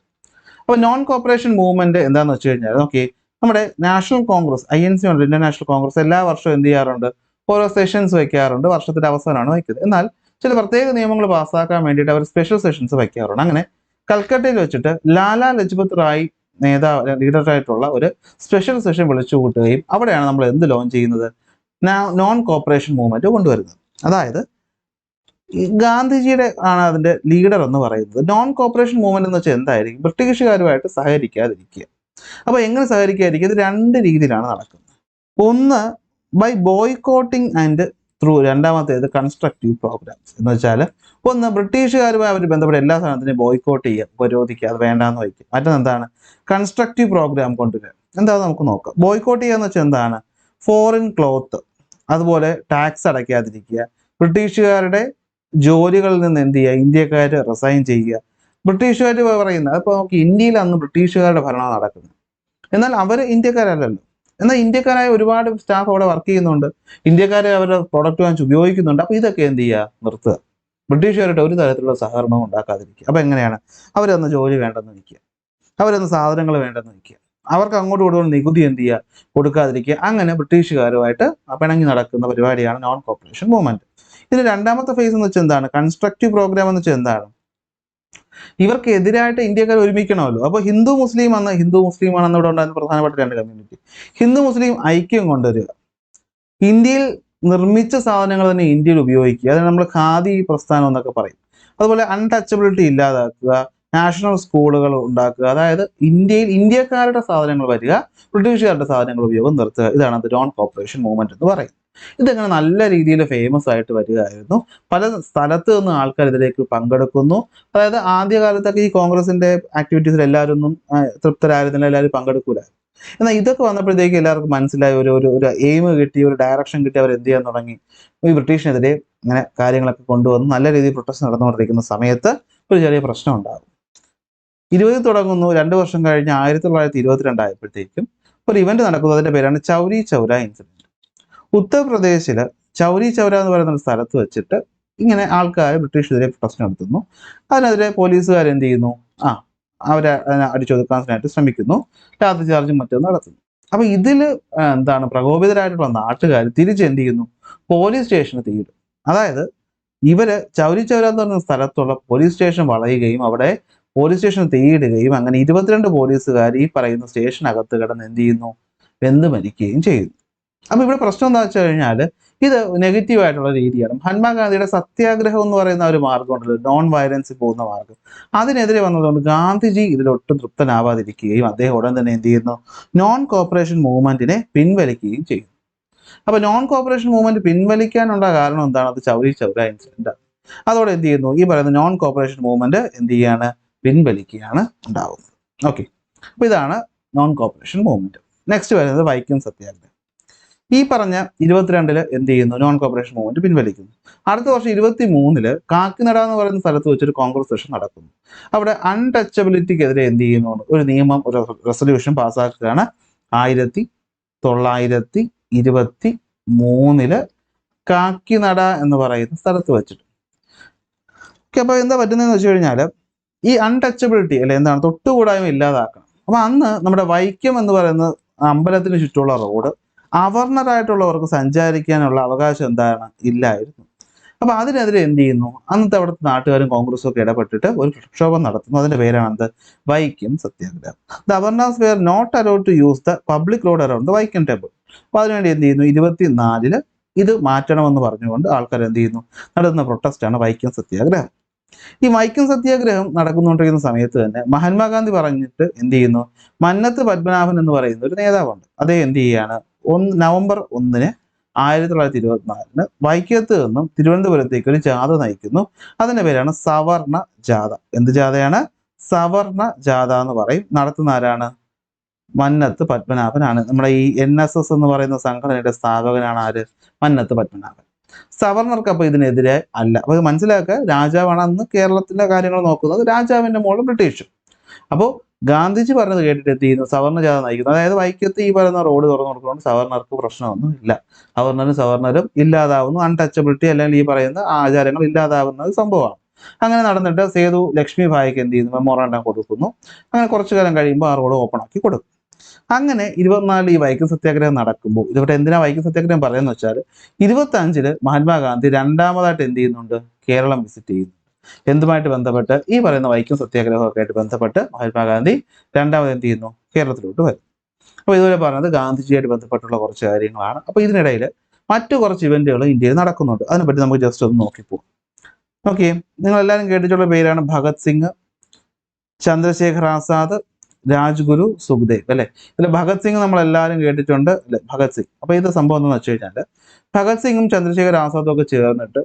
അപ്പോൾ നോൺ കോപ്പറേഷൻ മൂവ്മെന്റ് എന്താണെന്ന് വെച്ച് കഴിഞ്ഞാൽ, നോക്കി, നമ്മുടെ നാഷണൽ കോൺഗ്രസ് INC ഉണ്ട്, ഇന്ത്യൻ നാഷണൽ കോൺഗ്രസ്, എല്ലാ വർഷവും എന്ത് ചെയ്യാറുണ്ട്, ഓരോ സെഷൻസ് വെക്കാറുണ്ട്. വർഷത്തിന്റെ അവസാനമാണ് വയ്ക്കുന്നത്. എന്നാൽ ചില പ്രത്യേക നിയമങ്ങൾ പാസ്സാക്കാൻ വേണ്ടിയിട്ട് അവർ സ്പെഷ്യൽ സെഷൻസ് വയ്ക്കാറുണ്ട്. അങ്ങനെ കൽക്കട്ടയിൽ വെച്ചിട്ട് ലാലാ ലജ്പത് റായ് ലീഡറായിട്ടുള്ള ഒരു സ്പെഷ്യൽ സെഷൻ വിളിച്ചു കൂട്ടുകയും അവിടെയാണ് നമ്മൾ എന്ത് ലോഞ്ച് ചെയ്യുന്നത്, നോൺ കോപ്പറേഷൻ മൂവ്മെന്റ് കൊണ്ടുവരുന്നത്. അതായത് ഗാന്ധിജിയുടെ ആണ് അതിന്റെ ലീഡർ എന്ന് പറയുന്നത്. നോൺ കോപ്പറേഷൻ മൂവ്മെന്റ് എന്ന് വെച്ചാൽ എന്തായിരിക്കും, ബ്രിട്ടീഷുകാരുമായിട്ട് സഹകരിക്കാതിരിക്കുക. അപ്പോൾ എങ്ങനെ സഹകരിക്കാതിരിക്കുക, ഇത് 2 രീതിയിലാണ് നടക്കുന്നത്. ഒന്ന് ബൈ ബോയ്കോട്ടിങ് ആൻഡ് ത്രൂ, രണ്ടാമത്തേത് കൺസ്ട്രക്റ്റീവ് പ്രോഗ്രാംസ്. എന്ന് വെച്ചാൽ ഒന്ന് ബ്രിട്ടീഷുകാരുമായി അവർ ബന്ധപ്പെട്ട എല്ലാ സാധനത്തിനെയും ബോയ്കോട്ട് ചെയ്യുക, ഉപരോധിക്കുക, അത് വേണ്ടാന്ന് വയ്ക്കുക. മറ്റൊന്നെന്താണ്, കൺസ്ട്രക്റ്റീവ് പ്രോഗ്രാം കൊണ്ടുവരിക. എന്താണെന്ന് നമുക്ക് നോക്കാം. ബോയ്കോട്ട് ചെയ്യുക എന്ന് വെച്ചാൽ എന്താണ്, ഫോറിൻ ക്ലോത്ത്, അതുപോലെ ടാക്സ് അടയ്ക്കാതിരിക്കുക, ബ്രിട്ടീഷുകാരുടെ ജോലികളിൽ നിന്ന് എന്ത് ചെയ്യുക, ഇന്ത്യക്കാർ റിസൈൻ ചെയ്യുക. ബ്രിട്ടീഷുകാർ പറയുന്നത്, അപ്പോൾ നമുക്ക് ഇന്ത്യയിൽ അന്ന് ബ്രിട്ടീഷുകാരുടെ ഭരണം നടക്കുന്നത്, എന്നാൽ അവർ ഇന്ത്യക്കാരല്ലല്ലോ. എന്നാൽ ഇന്ത്യക്കാരായ ഒരുപാട് സ്റ്റാഫ് അവിടെ വർക്ക് ചെയ്യുന്നുണ്ട്, ഇന്ത്യക്കാരെ അവരുടെ പ്രോഡക്റ്റ് വാങ്ങിച്ച് ഉപയോഗിക്കുന്നുണ്ട്. അപ്പോൾ ഇതൊക്കെ എന്ത് ചെയ്യുക, നിർത്തുക. ബ്രിട്ടീഷുകാരുടെ ഒരു തരത്തിലുള്ള സഹകരണവും ഉണ്ടാക്കാതിരിക്കുക. അപ്പോൾ എങ്ങനെയാണ്, അവരന്ന് ജോലി വേണ്ടെന്ന് വയ്ക്കുക, അവരന്ന് സാധനങ്ങൾ വേണ്ടെന്ന് വയ്ക്കുക, അവർക്ക് അങ്ങോട്ടും ഇങ്ങോട്ടും നികുതി എന്ത് ചെയ്യുക, കൊടുക്കാതിരിക്കുക. അങ്ങനെ ബ്രിട്ടീഷുകാരുമായിട്ട് പിണങ്ങി നടക്കുന്ന പരിപാടിയാണ് നോൺ കോപ്പറേഷൻ മൂവ്മെന്റ്. ഇതിന് രണ്ടാമത്തെ ഫേസ് എന്ന് വെച്ചാൽ എന്താണ്, കൺസ്ട്രക്റ്റീവ് പ്രോഗ്രാം എന്ന് വെച്ചാൽ എന്താണ്, ഇവർക്ക് എതിരായിട്ട് ഇന്ത്യക്കാർ ഒരുമിക്കണമല്ലോ. അപ്പോൾ ഹിന്ദു മുസ്ലിമാണ് ഇവിടെ ഉണ്ടായിരുന്ന പ്രധാനപ്പെട്ട 2 കമ്മ്യൂണിറ്റി. ഹിന്ദു മുസ്ലിം ഐക്യം കൊണ്ടുവരിക, ഇന്ത്യയിൽ നിർമ്മിച്ച സാധനങ്ങൾ തന്നെ ഇന്ത്യയിൽ ഉപയോഗിക്കുക, അതിന് നമ്മൾ ഖാദി പ്രസ്ഥാനം എന്നൊക്കെ പറയും. അതുപോലെ അൺടച്ചബിലിറ്റി ഇല്ലാതാക്കുക, നാഷണൽ സ്കൂളുകൾ ഉണ്ടാക്കുക, അതായത് ഇന്ത്യക്കാരുടെ സാധനങ്ങൾ വരിക, ബ്രിട്ടീഷുകാരുടെ സാധനങ്ങൾ ഉപയോഗം നിർത്തുക. ഇതാണ് നോൺ കോപ്പറേഷൻ മൂവ്മെന്റ് എന്ന് പറയുന്നത്. ഇതങ്ങനെ നല്ല രീതിയിൽ ഫേമസ് ആയിട്ട് വരികയായിരുന്നു. പല സ്ഥലത്ത് നിന്ന് ആൾക്കാർ ഇതിലേക്ക് പങ്കെടുക്കുന്നു. അതായത് ആദ്യകാലത്തൊക്കെ ഈ കോൺഗ്രസിന്റെ ആക്ടിവിറ്റീസിൽ എല്ലാവരും ഒന്നും തൃപ്തരായിരുന്നില്ല, എല്ലാവരും പങ്കെടുക്കൂലായിരുന്നു. എന്നാൽ ഇതൊക്കെ വന്നപ്പോഴത്തേക്ക് എല്ലാവർക്കും മനസ്സിലായി, ഒരു എയിം കിട്ടി, ഒരു ഡയറക്ഷൻ കിട്ടി, അവർ എന്ത് ചെയ്യാൻ തുടങ്ങി, ഈ ബ്രിട്ടീഷിനെതിരെ ഇങ്ങനെ കാര്യങ്ങളൊക്കെ കൊണ്ടുവന്ന് നല്ല രീതിയിൽ പ്രൊട്ടസ്റ്റ് നടന്നുകൊണ്ടിരിക്കുന്ന സമയത്ത് ഒരു ചെറിയ പ്രശ്നം ഉണ്ടാകും. 20 തുടങ്ങുന്നു, 2 വർഷം കഴിഞ്ഞ് 1922 ആയപ്പോഴത്തേക്കും ഒരു ഇവന്റ് നടക്കുന്നു. അതിന്റെ പേരാണ് ചൗരി ചൗര ഇൻസിഡന്റ്. ഉത്തർപ്രദേശിൽ ചൗരി ചൗര എന്ന് പറയുന്ന സ്ഥലത്ത് വെച്ചിട്ട് ഇങ്ങനെ ആൾക്കാർ ബ്രിട്ടീഷിനെതിരെ പ്രൊട്ടസ്റ്റ് നടത്തുന്നു. അതിനെതിരെ പോലീസുകാർ എന്ത് ചെയ്യുന്നു, അവരെ അതിനെ അടിച്ചൊതുക്കാനായിട്ട് ശ്രമിക്കുന്നു, ലാത്തി ചാർജും മറ്റും നടത്തുന്നു. അപ്പൊ ഇതില് എന്താണ് പ്രകോപിതരായിട്ടുള്ള നാട്ടുകാർ തിരിച്ചെന്ത് ചെയ്യുന്നു, പോലീസ് സ്റ്റേഷന് തീയിടും. അതായത് ഇവര് ചൗരി ചൗര എന്ന് പറയുന്ന സ്ഥലത്തുള്ള പോലീസ് സ്റ്റേഷൻ വളയുകയും അവിടെ പോലീസ് സ്റ്റേഷൻ തീയിടുകയും അങ്ങനെ 22 പോലീസുകാർ ഈ പറയുന്ന സ്റ്റേഷനകത്ത് കിടന്ന് എന്ത് ചെയ്യുന്നു, വെന്ത് മരിക്കുകയും ചെയ്യുന്നു. അപ്പൊ ഇവിടെ പ്രശ്നം എന്താ വെച്ച് കഴിഞ്ഞാൽ ഇത് നെഗറ്റീവ് ആയിട്ടുള്ള രീതിയാണ്. മഹാത്മാഗാന്ധിയുടെ സത്യാഗ്രഹം എന്ന് പറയുന്ന ഒരു മാർഗമുണ്ടല്ലോ, നോൺ വയലൻസിൽ പോകുന്ന മാർഗം, അതിനെതിരെ വന്നതുകൊണ്ട് ഗാന്ധിജി ഇതിലൊട്ടും തൃപ്തനാവാതിരിക്കുകയും അദ്ദേഹം ഉടൻ തന്നെ എന്ത് ചെയ്യുന്നു, നോൺ കോപ്പറേഷൻ മൂവ്മെന്റിനെ പിൻവലിക്കുകയും ചെയ്യും. അപ്പൊ നോൺ കോപ്പറേഷൻ മൂവ്മെന്റ് പിൻവലിക്കാനുള്ള കാരണം എന്താണ്, അത് ചൗരി ചൗര ഇൻസിഡന്റ് ആണ്. അതോടെ എന്ത് ചെയ്യുന്നു, ഈ പറയുന്ന നോൺ കോപ്പറേഷൻ മൂവ്മെന്റ് എന്ത് ചെയ്യാണ്, പിൻവലിക്കുകയാണ് ഉണ്ടാവുന്നത്. ഓക്കെ, അപ്പൊ ഇതാണ് നോൺ കോപ്പറേഷൻ മൂവ്മെന്റ്. നെക്സ്റ്റ് വരുന്നത് വൈക്കം സത്യാഗ്രഹം. ഈ പറഞ്ഞ 22 എന്ത് ചെയ്യുന്നു, നോൺ കോപ്പറേഷൻ മൂവ്മെന്റ് പിൻവലിക്കുന്നു. അടുത്ത വർഷം 23 കാക്കിനട എന്ന് പറയുന്ന സ്ഥലത്ത് വെച്ചൊരു കോൺഗ്രസ് സെഷൻ നടക്കുന്നു. അവിടെ അൺടച്ചബിലിറ്റിക്കെതിരെ എന്ത് ചെയ്യുന്നു, ഒരു നിയമം, ഒരു റെസൊല്യൂഷൻ പാസ്സാക്കുകയാണ് 1923 കാക്കിനട എന്ന് പറയുന്ന സ്ഥലത്ത് വെച്ചിട്ട്. ഓക്കെ, അപ്പോൾ എന്താ പറ്റുന്നതെന്ന് വെച്ച് കഴിഞ്ഞാൽ ഈ അൺടച്ചബിലിറ്റി അല്ലെ എന്താണ്, തൊട്ടുകൂടായ്മ ഇല്ലാതാക്കണം. അപ്പൊ അന്ന് നമ്മുടെ വൈക്കം എന്ന് പറയുന്ന അമ്പലത്തിന് ചുറ്റുമുള്ള റോഡ് അവർണരായിട്ടുള്ളവർക്ക് സഞ്ചാരിക്കാനുള്ള അവകാശം എന്താണ്, ഇല്ലായിരുന്നു. അപ്പൊ അതിനെതിരെ എന്ത് ചെയ്യുന്നു, അന്നത്തെ അവിടുത്തെ നാട്ടുകാരും കോൺഗ്രസും ഒക്കെ ഇടപെട്ടിട്ട് ഒരു പ്രക്ഷോഭം നടത്തുന്നു. അതിന്റെ പേരാണ് Vaikom satyagraha. The avarnas were not allowed to use the public road around the Vaikom temple. അപ്പൊ അതിനുവേണ്ടി എന്ത് ചെയ്യുന്നു, 24 ഇത് മാറ്റണമെന്ന് പറഞ്ഞുകൊണ്ട് ആൾക്കാർ എന്ത് ചെയ്യുന്നു, നടത്തുന്ന പ്രൊട്ടസ്റ്റാണ് വൈക്കം സത്യാഗ്രഹം. ഈ വൈക്കം സത്യാഗ്രഹം നടക്കുന്നുകൊണ്ടിരിക്കുന്ന സമയത്ത് തന്നെ മഹാത്മാഗാന്ധി പറഞ്ഞിട്ട് എന്ത് ചെയ്യുന്നു, മന്നത്ത് പത്മനാഭൻ എന്ന് പറയുന്ന ഒരു നേതാവുണ്ട്. അദ്ദേഹം എന്ത് ചെയ്യാണ്, നവംബർ 1 1924 വൈക്കത്ത് നിന്നും തിരുവനന്തപുരത്തേക്ക് ഒരു ജാഥ നയിക്കുന്നു. അതിന്റെ പേരാണ് സവർണ ജാഥ. എന്ത് ജാഥയാണ്, സവർണ ജാഥ എന്ന് പറയും. നടത്തുന്ന ആരാണ്, മന്നത്ത് പത്മനാഭനാണ്. നമ്മുടെ ഈ NSS എന്ന് പറയുന്ന സംഘടനയുടെ സ്ഥാപകനാണ് ആര്, മന്നത്ത് പത്മനാഭൻ. സവർണർക്ക് അപ്പൊ ഇതിനെതിരെ അല്ല. അപ്പൊ മനസ്സിലാക്കുക, രാജാവാണ് അന്ന് കേരളത്തിലെ കാര്യങ്ങൾ നോക്കുന്നത്, രാജാവിന്റെ മോള് ബ്രിട്ടീഷും. അപ്പോൾ ഗാന്ധിജി പറഞ്ഞത് കേട്ടിട്ട് എന്ത് ചെയ്യുന്നു, സവർണ ജാഥ നയിക്കുന്നു. അതായത് വൈക്കത്ത് ഈ പറയുന്ന റോഡ് തുറന്നു കൊടുക്കുന്നുണ്ട്, സവർണർക്ക് പ്രശ്നമൊന്നും ഇല്ല, സവർണരും ഇല്ലാതാവുന്നു, അൺടച്ചബിലിറ്റി അല്ലെങ്കിൽ ഈ പറയുന്ന ആചാരങ്ങൾ ഇല്ലാതാവുന്നത് സംഭവമാണ്. അങ്ങനെ നടന്നിട്ട് സേതു ലക്ഷ്മി ഭായിക്ക് എന്ത് ചെയ്യുന്നു, മെമ്മോറാണ്ടം കൊടുക്കുന്നു. അങ്ങനെ കുറച്ചു കാലം കഴിയുമ്പോൾ ആ റോഡ് ഓപ്പൺ ആക്കി കൊടുക്കും. അങ്ങനെ 24 ഈ വൈക്കം സത്യാഗ്രഹം നടക്കുമ്പോൾ, ഇതിവിടെ എന്തിനാ വൈക്കം സത്യാഗ്രഹം പറയുന്നത് വെച്ചാൽ 25 മഹാത്മാഗാന്ധി രണ്ടാമതായിട്ട് എന്ത് ചെയ്യുന്നുണ്ട്, കേരളം വിസിറ്റ് ചെയ്യുന്നു. എന്തുമായിട്ട് ബന്ധപ്പെട്ട്, ഈ പറയുന്ന വൈക്കം സത്യാഗ്രഹമൊക്കെ ആയിട്ട് ബന്ധപ്പെട്ട് മഹാത്മാഗാന്ധി രണ്ടാമത് എന്ത് ചെയ്യുന്നു, കേരളത്തിലോട്ട് വരും. അപ്പോൾ ഇതുവരെ പറഞ്ഞത് ഗാന്ധിജിയായിട്ട് ബന്ധപ്പെട്ടുള്ള കുറച്ച് കാര്യങ്ങളാണ്. അപ്പോൾ ഇതിനിടയിൽ മറ്റു കുറച്ച് ഇവന്റുകൾ ഇന്ത്യയിൽ നടക്കുന്നുണ്ട്. അതിനെപ്പറ്റി നമുക്ക് ജസ്റ്റ് ഒന്ന് നോക്കിപ്പോകും. ഓക്കെ, നിങ്ങൾ എല്ലാവരും കേട്ടിട്ടുള്ള പേരാണ് ഭഗത് സിംഗ്, ചന്ദ്രശേഖർ ആസാദ്, രാജ്ഗുരു, സുഖ്ദേവ് അല്ലെ. ഇതിൽ ഭഗത് സിംഗ് നമ്മൾ എല്ലാവരും കേട്ടിട്ടുണ്ട് അല്ലെ, ഭഗത് സിംഗ്. അപ്പൊ ഇത് സംഭവം എന്താണെന്ന് വെച്ച് കഴിഞ്ഞാൽ ഭഗത് സിംഗും ചന്ദ്രശേഖർ ആസാദും ഒക്കെ ചേർന്നിട്ട്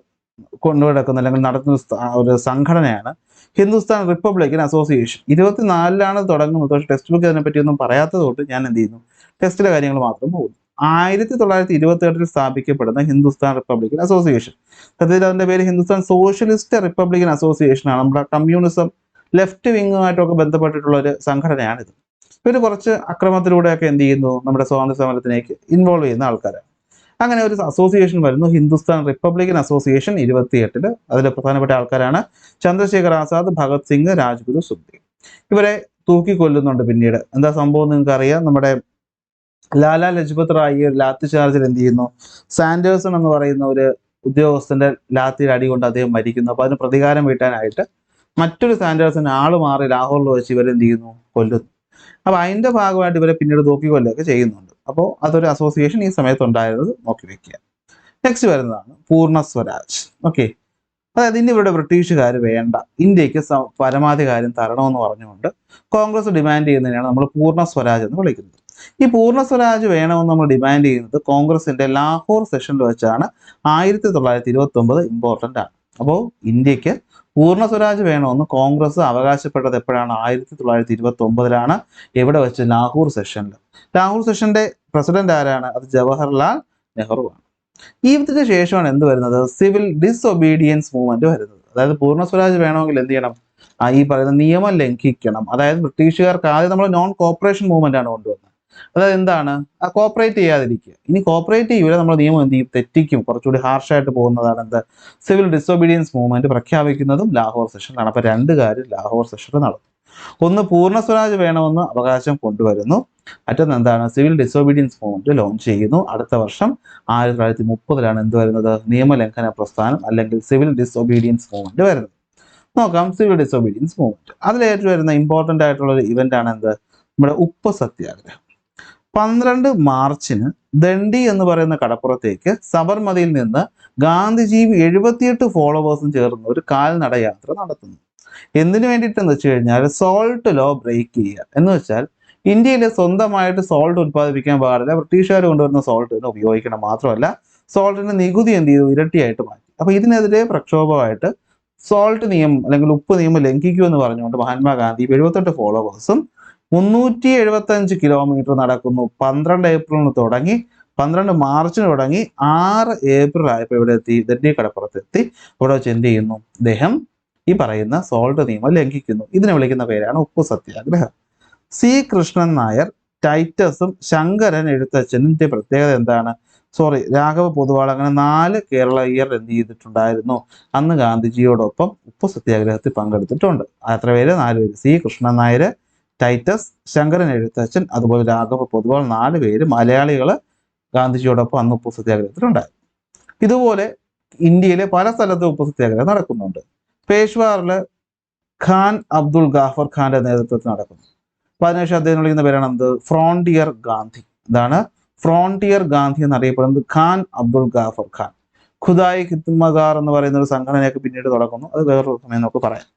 കൊണ്ടുനടക്കുന്ന അല്ലെങ്കിൽ നടത്തുന്ന ഒരു സംഘടനയാണ് ഹിന്ദുസ്ഥാൻ റിപ്പബ്ലിക്കൻ അസോസിയേഷൻ. 24 തുടങ്ങുന്നത്. പക്ഷേ ടെക്സ്റ്റ് ബുക്ക് അതിനെപ്പറ്റി ഒന്നും പറയാത്തത് കൊണ്ട് ഞാൻ എന്ത് ചെയ്യുന്നു, ടെക്സ്റ്റിലെ കാര്യങ്ങൾ മാത്രം പോകുന്നു. 1928 സ്ഥാപിക്കപ്പെടുന്ന ഹിന്ദുസ്ഥാൻ റിപ്പബ്ലിക്കൻ അസോസിയേഷൻ, സത്യത്തിൽ അതിന്റെ പേര് ഹിന്ദുസ്ഥാൻ സോഷ്യലിസ്റ്റ് റിപ്പബ്ലിക്കൻ അസോസിയേഷൻ ആണ്. നമ്മുടെ കമ്മ്യൂണിസം ലെഫ്റ്റ് വിങ്ങുമായിട്ടൊക്കെ ബന്ധപ്പെട്ടിട്ടുള്ള ഒരു സംഘടനയാണിത്. ഇവർ കുറച്ച് അക്രമത്തിലൂടെയൊക്കെ എന്ത് ചെയ്യുന്നു, നമ്മുടെ സ്വാതന്ത്ര്യ സമരത്തിലേക്ക് ഇൻവോൾവ് ചെയ്യുന്ന ആൾക്കാരാണ്. അങ്ങനെ ഒരു അസോസിയേഷൻ വരുന്നു, ഹിന്ദുസ്ഥാൻ റിപ്പബ്ലിക്കൻ അസോസിയേഷൻ 28. അതിൽ പ്രധാനപ്പെട്ട ആൾക്കാരാണ് ചന്ദ്രശേഖർ ആസാദ്, ഭഗത് സിംഗ്, രാജ്ഗുരു, സുഖ്ദേവ്. ഇവരെ തൂക്കിക്കൊല്ലുന്നുണ്ട് പിന്നീട്. എന്താ സംഭവം നിങ്ങൾക്ക് അറിയാം, നമ്മുടെ ലാലാ ലജ്പത് റായി ലാത്തി ചാർജിൽ എന്ത് ചെയ്യുന്നു, സാൻഡേഴ്സൺ എന്ന് പറയുന്ന ഒരു ഉദ്യോഗസ്ഥന്റെ ലാത്തിയുടെ അടി കൊണ്ട് അദ്ദേഹം മരിക്കുന്നു. അപ്പൊ അതിന് പ്രതികാരം വീട്ടാനായിട്ട് മറ്റൊരു സാൻഡേഴ്സൺ ആള് മാറി ലാഹോറിൽ വെച്ച് ഇവരെന്ത് ചെയ്യുന്നു, കൊല്ലുന്നു. അപ്പൊ അതിന്റെ ഭാഗമായിട്ട് ഇവരെ പിന്നീട് തൂക്കിക്കൊല്ലുകയൊക്കെ ചെയ്യുന്നുണ്ട്. അപ്പോൾ അതൊരു അസോസിയേഷൻ ഈ സമയത്ത് ഉണ്ടായിരുന്നത് നോക്കി വെക്കുക. നെക്സ്റ്റ് വരുന്നതാണ് പൂർണ്ണ സ്വരാജ്. ഓക്കെ, അതായത് ഇനി ഇവരുടെ ബ്രിട്ടീഷുകാർ വേണ്ട, ഇന്ത്യക്ക് പരമാധികാരം തരണമെന്ന് പറഞ്ഞുകൊണ്ട് കോൺഗ്രസ് ഡിമാൻഡ് ചെയ്യുന്നതിനാണ് നമ്മൾ പൂർണ്ണ സ്വരാജ് എന്ന് വിളിക്കുന്നത്. ഈ പൂർണ്ണ സ്വരാജ് വേണമെന്ന് നമ്മൾ ഡിമാൻഡ് ചെയ്യുന്നത് കോൺഗ്രസിന്റെ ലാഹോർ സെഷനിൽ വെച്ചാണ്. 1929 ഇമ്പോർട്ടൻ്റ് ആണ്. അപ്പോൾ ഇന്ത്യക്ക് പൂർണ്ണ സ്വരാജ് വേണമെന്ന് കോൺഗ്രസ് അവകാശപ്പെട്ടത് എപ്പോഴാണ്, 1929 എവിടെ വെച്ച്, ലാഹോർ സെഷനിൽ. ലാഹോർ സെഷന്റെ പ്രസിഡന്റ് ആരാണ്, അത് ജവഹർലാൽ നെഹ്റു ആണ്. ഇതിന് ശേഷമാണ് എന്ത് വരുന്നത്, സിവിൽ ഡിസൊബീഡിയൻസ് മൂവ്മെന്റ് വരുന്നത്. അതായത് പൂർണ്ണ സ്വരാജ് വേണമെങ്കിൽ എന്ത് ചെയ്യണം, ഈ പറയുന്ന നിയമം ലംഘിക്കണം. അതായത് ബ്രിട്ടീഷുകാർക്ക് ആദ്യം നമ്മൾ നോൺ കോപ്പറേഷൻ മൂവ്മെന്റ് ആണ് കൊണ്ടുവന്നത്. അതായത് എന്താണ്, കോപ്പറേറ്റ് ചെയ്യാതിരിക്കുക. ഇനി കോപ്പറേറ്റ് ചെയ്യൂല, നമ്മൾ നിയമം എന്ത് ചെയ്യും, തെറ്റിക്കും. കുറച്ചുകൂടി ഹാർഷായിട്ട് പോകുന്നതാണ് എന്ത്, സിവിൽ ഡിസൊബീഡിയൻസ് മൂവ്മെന്റ് പ്രഖ്യാപിക്കുന്നതും ലാഹോർ സെഷനിലാണ്. അപ്പൊ 2 കാര്യം ലാഹോർ സെഷനിൽ നടക്കും. ഒന്ന് പൂർണ്ണ സ്വരാജ് വേണമെന്ന് അവകാശം കൊണ്ടുവരുന്നു, മറ്റൊന്ന് എന്താണ് സിവിൽ ഡിസോബീഡിയൻസ് മൂവ്മെന്റ് ലോഞ്ച് ചെയ്യുന്നു. അടുത്ത വർഷം 1930 എന്ത് വരുന്നത്, നിയമലംഘന പ്രസ്ഥാനം അല്ലെങ്കിൽ സിവിൽ ഡിസോബീഡിയൻസ് മൂവ്മെന്റ് വരുന്നത്. നോക്കാം സിവിൽ ഡിസോബീഡിയൻസ് മൂവ്മെന്റ്. അതിലേറ്റ് വരുന്ന ഇമ്പോർട്ടൻ്റ് ആയിട്ടുള്ള ഒരു ഇവന്റ് ആണ് എന്ത്, നമ്മുടെ ഉപ്പ് സത്യാഗ്രഹം. 12 മാർച്ചിന് ദണ്ഡി എന്ന് പറയുന്ന കടപ്പുറത്തേക്ക് സബർമതിയിൽ നിന്ന് ഗാന്ധിജിയും 78 ഫോളോവേഴ്സും ചേർന്ന് ഒരു കാൽനട യാത്ര നടത്തുന്നു. എന്തിനു വേണ്ടിയിട്ടെന്ന് വെച്ച് കഴിഞ്ഞാൽ സോൾട്ട് ലോ ബ്രേക്ക് ചെയ്യുക എന്ന് വെച്ചാൽ ഇന്ത്യയിൽ സ്വന്തമായിട്ട് സോൾട്ട് ഉത്പാദിപ്പിക്കാൻ പാടില്ല, ബ്രിട്ടീഷുകാർ കൊണ്ടുവരുന്ന സോൾട്ട് തന്നെ ഉപയോഗിക്കണം. മാത്രമല്ല സോൾട്ടിന്റെ നികുതി എന്ത് ചെയ്തു, ഇരട്ടിയായിട്ട് മാറ്റി. അപ്പൊ ഇതിനെതിരെ പ്രക്ഷോഭമായിട്ട് സോൾട്ട് നിയമം അല്ലെങ്കിൽ ഉപ്പ് നിയമം ലംഘിക്കൂ എന്ന് പറഞ്ഞുകൊണ്ട് മഹാത്മാഗാന്ധി 78 ഫോളോവേഴ്സും 375 കിലോമീറ്റർ നടക്കുന്നു. 12 ഏപ്രിലിന് തുടങ്ങി 12 മാർച്ചിന് തുടങ്ങി 6 ഏപ്രിൽ ആയപ്പോൾ ഇവിടെ എത്തി, ദണ്ഡി കടപ്പുറത്തെത്തി. ഇവിടെ വെച്ച് എന്ത് ചെയ്യുന്നു, അദ്ദേഹം ഈ പറയുന്ന സോൾട്ട് നിയമം ലംഘിക്കുന്നു. ഇതിനെ വിളിക്കുന്ന പേരാണ് ഉപ്പു സത്യാഗ്രഹം. സി കൃഷ്ണൻ നായർ, ടൈറ്റസും ശങ്കരൻ എഴുത്തച്ഛനിന്റെ പ്രത്യേകത എന്താണ്, രാഘവ പൊതുവാൾ, അങ്ങനെ 4 കേരളീയർ എന്ത് ചെയ്തിട്ടുണ്ടായിരുന്നു, അന്ന് ഗാന്ധിജിയോടൊപ്പം ഉപ്പു സത്യാഗ്രഹത്തിൽ പങ്കെടുത്തിട്ടുണ്ട്. എത്ര പേര്, 4 പേര്. സി കൃഷ്ണൻ നായർ, ടൈറ്റസ്, ശങ്കരൻ എഴുത്തച്ഛൻ, അതുപോലെ രാഘവ പൊതുവാൾ, 4 പേര് മലയാളികൾ ഗാന്ധിജിയോടൊപ്പം അന്ന് ഉപ്പു സത്യാഗ്രഹത്തിലുണ്ടായി. ഇതുപോലെ ഇന്ത്യയിലെ പല സ്ഥലത്തും ഉപ്പു സത്യാഗ്രഹം നടക്കുന്നുണ്ട്. പേഷ്വാറില് ഖാൻ അബ്ദുൾ ഗാഫർ ഖാന്റെ നേതൃത്വത്തിൽ നടക്കുന്നു. അതിനുശേഷം അദ്ദേഹം വിളിക്കുന്ന പേരാണ് എന്ത്, ഫ്രോണ്ടിയർ ഗാന്ധി. ഇതാണ് ഫ്രോണ്ടിയർ ഗാന്ധി എന്നറിയപ്പെടുന്നത് ഖാൻ അബ്ദുൾ ഗാഫർ ഖാൻ. ഖുദായി ഖിദ്മഗാർ എന്ന് പറയുന്ന ഒരു സംഘടനയൊക്കെ പിന്നീട് തുടങ്ങുന്നു, അത് വേറൊരു സമയം നമുക്ക് പറയാം.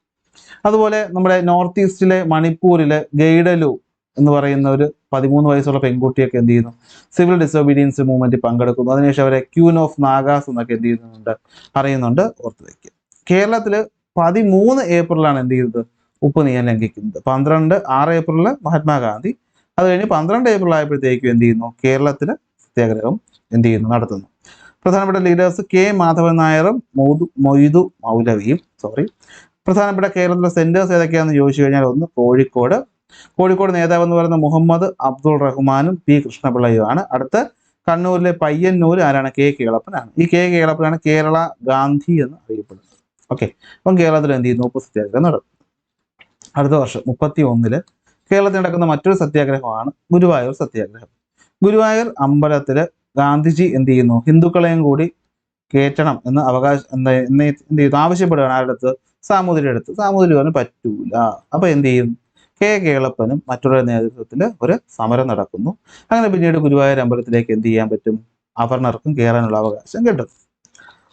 അതുപോലെ നമ്മുടെ നോർത്ത് ഈസ്റ്റിലെ മണിപ്പൂരിലെ ഗൈഡലു എന്ന് പറയുന്ന ഒരു 13 വയസ്സുള്ള പെൺകുട്ടിയൊക്കെ എന്ത് ചെയ്യുന്നു, സിവിൽ ഡിസോബീഡിയൻസ് മൂവ്മെന്റിൽ പങ്കെടുക്കുന്നു. അതിനുശേഷം അവരെ ക്യൂൻ ഓഫ് നാഗാസ് എന്നൊക്കെ എന്ത് ചെയ്യുന്നുണ്ട്, അറിയുന്നുണ്ട്, ഓർത്ത് വയ്ക്കുക. കേരളത്തില് 13 ഏപ്രിലാണ് എന്ത് ചെയ്തത്, ഉപ്പ് നിയമം ലംഘിക്കുന്നത്. 6 ഏപ്രിലില് മഹാത്മാഗാന്ധി, അത് കഴിഞ്ഞ് 12 ഏപ്രിൽ ആയപ്പോഴത്തേക്കും എന്ത് ചെയ്യുന്നു, കേരളത്തില് സത്യാഗ്രഹം എന്ത് ചെയ്യുന്നു, നടത്തുന്നു. പ്രധാനപ്പെട്ട ലീഡേഴ്സ് കെ മാധവൻ നായരും മൊയ്തു മൗലവിയും. പ്രധാനപ്പെട്ട കേരളത്തിലെ സെന്റേഴ്സ് ഏതൊക്കെയാണെന്ന് ചോദിച്ചു കഴിഞ്ഞാൽ, ഒന്ന് കോഴിക്കോട് നേതാവ് എന്ന് പറയുന്ന മുഹമ്മദ് അബ്ദുൾ റഹ്മാനും പി കൃഷ്ണപിള്ളയുമാണ്. അടുത്ത് കണ്ണൂരിലെ പയ്യന്നൂർ ആരാണ്, കെ കേളപ്പനാണ്. ഈ കെ കേളപ്പനാണ് കേരള ഗാന്ധി എന്ന് അറിയപ്പെടുന്നത്. ഓക്കെ, അപ്പം കേരളത്തിൽ എന്ത് ചെയ്യുന്നു, ഉപ്പ് സത്യാഗ്രഹം നടക്കും. അടുത്ത വർഷം 31 കേരളത്തിൽ നടക്കുന്ന മറ്റൊരു സത്യാഗ്രഹമാണ് ഗുരുവായൂർ സത്യാഗ്രഹം. ഗുരുവായൂർ അമ്പലത്തില് ഗാന്ധിജി എന്ത് ചെയ്യുന്നു, ഹിന്ദുക്കളെയും കൂടി കയറ്റണം എന്ന് എന്ത് ചെയ്യുന്നു, ആവശ്യപ്പെടുകയാണ്. ആരുടെ അടുത്ത്, സാമൂതിരിയുടെ അടുത്ത്. സാമൂതിരി പറഞ്ഞു പറ്റൂല. അപ്പൊ എന്ത് ചെയ്യും, കെ കേളപ്പനും മറ്റുള്ള നേതൃത്വത്തിൽ ഒരു സമരം നടക്കുന്നു. അങ്ങനെ പിന്നീട് ഗുരുവായൂർ അമ്പലത്തിലേക്ക് എന്ത് ചെയ്യാൻ പറ്റും, അവർണർക്കും കയറാനുള്ള അവകാശം കിട്ടും.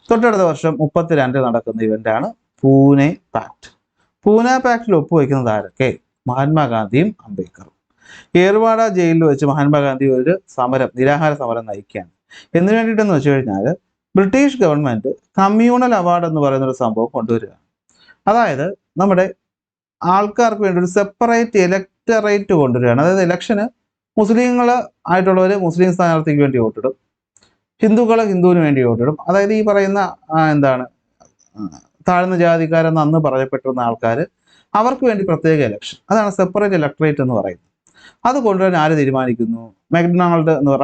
തൊട്ടടുത്ത വർഷം 32 നടക്കുന്ന ഇവന്റാണ് പൂനെ പാക്ട്. പൂനെ പാക്ടിൽ ഒപ്പുവെക്കുന്നത് ആരൊക്കെ, മഹാത്മാഗാന്ധിയും അംബേദ്കറും. ഏർവാഡ ജയിലിൽ വെച്ച് മഹാത്മാഗാന്ധി ഒരു നിരാഹാര സമരം നയിക്കുകയാണ്. എന്തിനു വേണ്ടിയിട്ടെന്ന് വെച്ച് കഴിഞ്ഞാൽ ബ്രിട്ടീഷ് ഗവൺമെന്റ് കമ്മ്യൂണൽ അവാർഡ് എന്ന് പറയുന്ന ഒരു സംഭവം കൊണ്ടുവരികയാണ്. അതായത് നമ്മുടെ ആൾക്കാർക്ക് വേണ്ടി ഒരു സെപ്പറേറ്റ് ഇലക്ടറേറ്റ് കൊണ്ടുവരികയാണ്. അതായത് ഇലക്ഷന് മുസ്ലിങ്ങൾ ആയിട്ടുള്ളവർ മുസ്ലിം സ്ഥാനാർത്ഥിക്ക് വേണ്ടി വോട്ടിടും, ഹിന്ദുക്കൾ ഹിന്ദുവിന് വേണ്ടി വോട്ടിടും. അതായത് ഈ പറയുന്ന താഴ്ന്ന ജാതിക്കാരെന്ന് അന്ന് പറയപ്പെട്ടിരുന്ന ആൾക്കാർ, അവർക്ക് വേണ്ടി പ്രത്യേക ഇലക്ഷൻ, അതാണ് സെപ്പറേറ്റ് ഇലക്ടറേറ്റ് എന്ന് പറയുന്നത്. അത് കൊണ്ടുവരാൻ ആര് തീരുമാനിക്കുന്നു,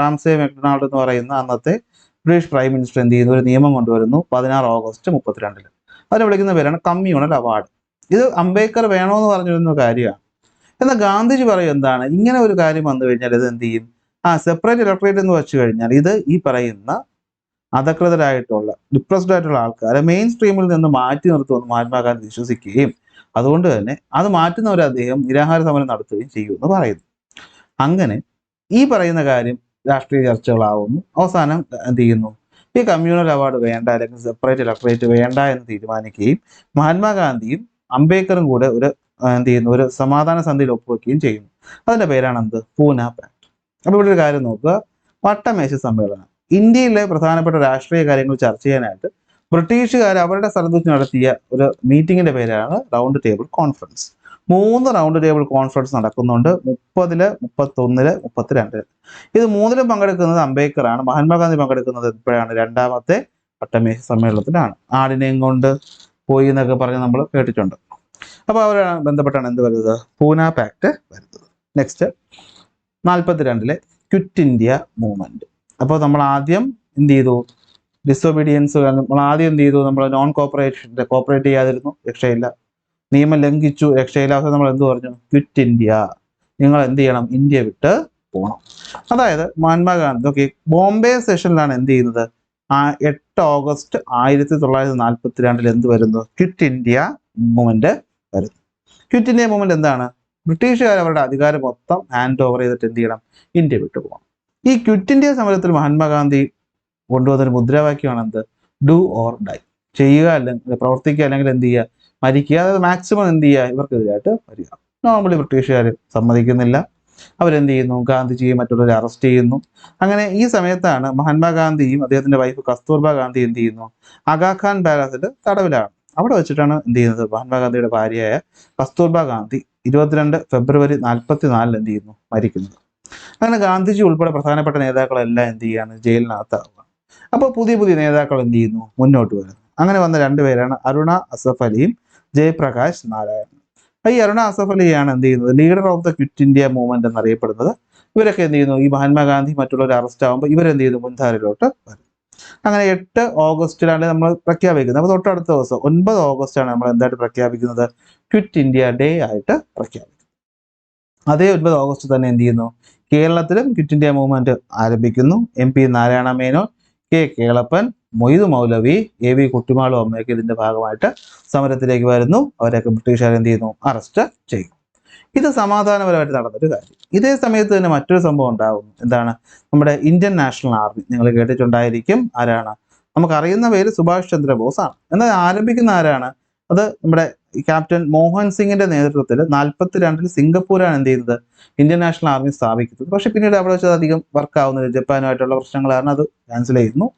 റാംസേ മെക്ഡൊണാൾഡ് എന്ന് പറയുന്ന അന്നത്തെ ബ്രിട്ടീഷ് പ്രൈം മിനിസ്റ്റർ എന്ത് ചെയ്യുന്നു, ഒരു നിയമം കൊണ്ടുവരുന്നു 16 ഓഗസ്റ്റ് 32. അതിനെ വിളിക്കുന്ന പേരാണ് കമ്മ്യൂണൽ അവാർഡ്. ഇത് അംബേദ്കർ വേണമെന്ന് പറഞ്ഞിരുന്ന കാര്യമാണ്. എന്നാൽ ഗാന്ധിജി പറയും എന്താണ്, ഇങ്ങനെ ഒരു കാര്യം വന്നു കഴിഞ്ഞാൽ ഇത് എന്ത് ചെയ്യും, സെപ്പറേറ്റ് ഇലക്ടറേറ്റ് എന്ന് വെച്ച് കഴിഞ്ഞാൽ ഇത് ഈ പറയുന്ന അധകൃതരായിട്ടുള്ള ഡിപ്രസ്ഡ് ആയിട്ടുള്ള ആൾക്കാരെ മെയിൻ സ്ട്രീമിൽ നിന്ന് മാറ്റി നിർത്തുമെന്ന് മഹാത്മാഗാന്ധി വിശ്വസിക്കുകയും അതുകൊണ്ട് തന്നെ അത് മാറ്റുന്നവരെ അദ്ദേഹം നിരാഹാര സമരം നടത്തുകയും ചെയ്യുമെന്ന് പറയുന്നു. അങ്ങനെ ഈ പറയുന്ന കാര്യം രാഷ്ട്രീയ ചർച്ചകളാവുന്നു. അവസാനം എന്ത് ചെയ്യുന്നു, ഈ കമ്മ്യൂണൽ അവാർഡ് വേണ്ട അല്ലെങ്കിൽ സെപ്പറേറ്റ് ഇലക്ടറേറ്റ് വേണ്ട എന്ന് തീരുമാനിക്കുകയും മഹാത്മാഗാന്ധിയും അംബേദ്കറും കൂടെ എന്ത് ചെയ്യുന്നു, ഒരു സമാധാന സന്ധിയിൽ ഒപ്പുവെക്കുകയും ചെയ്യുന്നു. അതിന്റെ പേരാണ് എന്ത്, പൂനെ പാക്ട്. അപ്പോൾ ഇവിടെ ഒരു കാര്യം നോക്കുക, വട്ടമേശ സമ്മേളനം. ഇന്ത്യയിലെ പ്രധാനപ്പെട്ട രാഷ്ട്രീയ കാര്യങ്ങൾ ചർച്ച ചെയ്യാനായിട്ട് ബ്രിട്ടീഷുകാർ അവരുടെ സ്ഥലത്ത് വെച്ച് നടത്തിയ ഒരു മീറ്റിങ്ങിന്റെ പേരാണ് round table conference. 3 round table conference നടക്കുന്നുണ്ട്, 30, 31, 32. ഇത് 3ലും പങ്കെടുക്കുന്നത് അംബേദ്കറാണ്. മഹാത്മാഗാന്ധി പങ്കെടുക്കുന്നത് എപ്പോഴാണ്, 2ാമത്തെ വട്ടമേശ സമ്മേളനത്തിലാണ്. ആടിനെയും കൊണ്ട് പോയി എന്നൊക്കെ പറഞ്ഞ് നമ്മൾ കേട്ടിട്ടുണ്ട്. അപ്പോൾ അവരാണ് ബന്ധപ്പെട്ടാണ് എന്ത് വരുന്നത്, പൂനെ പാക്ട് വരുന്നത്. Next 42 quit India movement. അപ്പോൾ നമ്മൾ ആദ്യം എന്ത് ചെയ്തു, ഡിസൊബീഡിയൻസ് നമ്മൾ ആദ്യം എന്ത് ചെയ്തു, നമ്മൾ കോപ്പറേറ്റ് ചെയ്യാതിരുന്നു, രക്ഷയില്ല. നിയമം ലംഘിച്ചു, രക്ഷയില്ലാതെ നമ്മൾ എന്ത് പറഞ്ഞു? ക്വിറ്റ് ഇന്ത്യ, നിങ്ങൾ എന്ത് ചെയ്യണം? ഇന്ത്യ വിട്ട് പോകണം. അതായത് മഹാത്മാഗാന്ധി ഓക്കെ ബോംബെ സെഷനിലാണ് എന്ത് ചെയ്യുന്നത്? 8 ഓഗസ്റ്റ് 1942 എന്ത് വരുന്നു? ക്വിറ്റ് ഇന്ത്യ മൂവ്മെന്റ് വരുന്നു. ക്വിറ്റ് ഇന്ത്യ മൂവ്മെന്റ് എന്താണ്? ബ്രിട്ടീഷുകാർ അവരുടെ അധികാരം മൊത്തം ഹാൻഡ് ഓവർ ചെയ്തിട്ട് എന്ത് ചെയ്യണം? ഇന്ത്യ വിട്ടു പോകണം. ഈ ക്വിറ്റ് ഇന്ത്യ സമരത്തിൽ മഹാത്മാഗാന്ധി കൊണ്ടുവന്നൊരു മുദ്രാവാക്യമാണ് എന്ത്? ഡു ഓർ ഡൈ, ചെയ്യുക അല്ലെങ്കിൽ പ്രവർത്തിക്കുക, അല്ലെങ്കിൽ എന്ത് ചെയ്യുക? മരിക്കുക. അതായത് മാക്സിമം എന്ത് ചെയ്യുക? ഇവർക്കെതിരായിട്ട് വരിക. നോർമലി ബ്രിട്ടീഷുകാർ സമ്മതിക്കുന്നില്ല. അവരെന്ത് ചെയ്യുന്നു? ഗാന്ധിജിയെ മറ്റുള്ളവരെ അറസ്റ്റ് ചെയ്യുന്നു. അങ്ങനെ ഈ സമയത്താണ് മഹാത്മാഗാന്ധിയും അദ്ദേഹത്തിന്റെ വൈഫ് കസ്തൂർബ ഗാന്ധി എന്ത് ചെയ്യുന്നു? അഗാഖാൻ പാലസിൽ തടവിലാണ്. അവിടെ വെച്ചിട്ടാണ് എന്ത് ചെയ്യുന്നത്? മഹാത്മാഗാന്ധിയുടെ ഭാര്യയായ കസ്തൂർബ ഗാന്ധി 22 ഫെബ്രുവരി 1944 എന്ത് ചെയ്യുന്നു? മരിക്കുന്നത്. അങ്ങനെ ഗാന്ധിജി ഉൾപ്പെടെ പ്രധാനപ്പെട്ട നേതാക്കളെല്ലാം എന്ത് ചെയ്യാണ്? ജയിലിനകത്താവുക. അപ്പോൾ പുതിയ പുതിയ നേതാക്കൾ എന്ത് ചെയ്യുന്നു? മുന്നോട്ട് വരുന്നു. അങ്ങനെ വന്ന രണ്ടുപേരാണ് അരുണ അസഫ് അലിയും ജയപ്രകാശ് നാരായണനും. ഈ അരുണ അസഫ് അലിയാണ് എന്ത് ചെയ്യുന്നത്? Leader of the quit India movement എന്നറിയപ്പെടുന്നത്. ഇവരൊക്കെ എന്ത് ചെയ്യുന്നു? ഈ മഹാത്മാഗാന്ധി മറ്റുള്ളവർ അറസ്റ്റ് ആകുമ്പോൾ ഇവരെന്ത് ചെയ്യുന്നു? മുൻധാരയിലോട്ട് വരും. അങ്ങനെ 8 ഓഗസ്റ്റിലാണ് നമ്മൾ പ്രഖ്യാപിക്കുന്നത്. അപ്പോൾ തൊട്ടടുത്ത ദിവസം 9 ഓഗസ്റ്റാണ് നമ്മൾ എന്തായിട്ട് പ്രഖ്യാപിക്കുന്നത്? ക്വിറ്റ് ഇന്ത്യ ഡേ ആയിട്ട് പ്രഖ്യാപിക്കുന്നത്. അതേ 9 ഓഗസ്റ്റ് തന്നെ എന്ത് ചെയ്യുന്നു? കേരളത്തിലും ക്വിറ്റ് ഇന്ത്യ മൂവ്മെന്റ് ആരംഭിക്കുന്നു. MP നാരായണ മേനോൻ, K കേളപ്പൻ, മൊയ്തു മൗലവി, AV കുട്ടിമാളും അമ്മയൊക്കെ ഇതിന്റെ ഭാഗമായിട്ട് സമരത്തിലേക്ക് വരുന്നു. അവരൊക്കെ ബ്രിട്ടീഷുകാർ എന്ത് ചെയ്യുന്നു? അറസ്റ്റ് ചെയ്യും. ഇത് സമാധാനപരമായിട്ട് നടന്നൊരു കാര്യം. ഇതേ സമയത്ത് തന്നെ മറ്റൊരു സംഭവം ഉണ്ടാകുന്നു. എന്താണ്? നമ്മുടെ ഇന്ത്യൻ നാഷണൽ ആർമി, നിങ്ങൾ കേട്ടിട്ടുണ്ടായിരിക്കും. ആരാണ്? നമുക്കറിയുന്ന പേര് സുഭാഷ് ചന്ദ്രബോസ് ആണ്. എന്നാൽ ആരംഭിക്കുന്ന ആരാണ്? അത് നമ്മുടെ ക്യാപ്റ്റൻ മോഹൻ സിംഗിന്റെ നേതൃത്വത്തിൽ 42-ൽ സിംഗപ്പൂരാണ് എന്ത് ചെയ്യുന്നത്? ഇന്ത്യൻ നാഷണൽ ആർമി സ്ഥാപിക്കുന്നത്. പക്ഷെ പിന്നീട് അവിടെ വെച്ചത് അധികം വർക്ക് ആവുന്നില്ല. ജപ്പാനുമായിട്ടുള്ള പ്രശ്നങ്ങൾ കാരണം അത് ക്യാൻസൽ ചെയ്യുന്നു.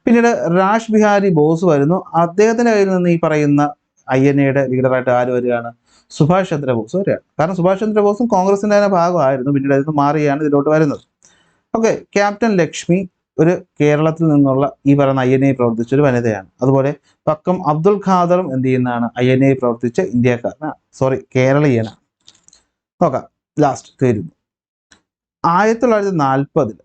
പിന്നീട് രാജ് ബിഹാരി ബോസ് വരുന്നു. അദ്ദേഹത്തിന്റെ കയ്യിൽ നിന്ന് ഈ പറയുന്ന INA-യുടെ ലീഡറായിട്ട് ആര് വരികയാണ്? സുഭാഷ് ചന്ദ്രബോസ് വരികയാണ്. കാരണം സുഭാഷ് ചന്ദ്രബോസും കോൺഗ്രസിന്റെ തന്നെ ഭാഗമായിരുന്നു. പിന്നീട് അതിന് മാറിയാണ് ഇതിലോട്ട് വരുന്നത്. ഓക്കെ, ക്യാപ്റ്റൻ ലക്ഷ്മി ഒരു കേരളത്തിൽ നിന്നുള്ള ഈ പറയുന്ന INA പ്രവർത്തിച്ച ഒരു വനിതയാണ്. അതുപോലെ പക്കം അബ്ദുൽ ഖാദറും എന്ത് ചെയ്യുന്നതാണ്? INA പ്രവർത്തിച്ച ഇന്ത്യക്കാരനാണ്. സോറി, കേരളീയനാണ്. നോക്കാം, ലാസ്റ്റ് തീരുന്നു. 1940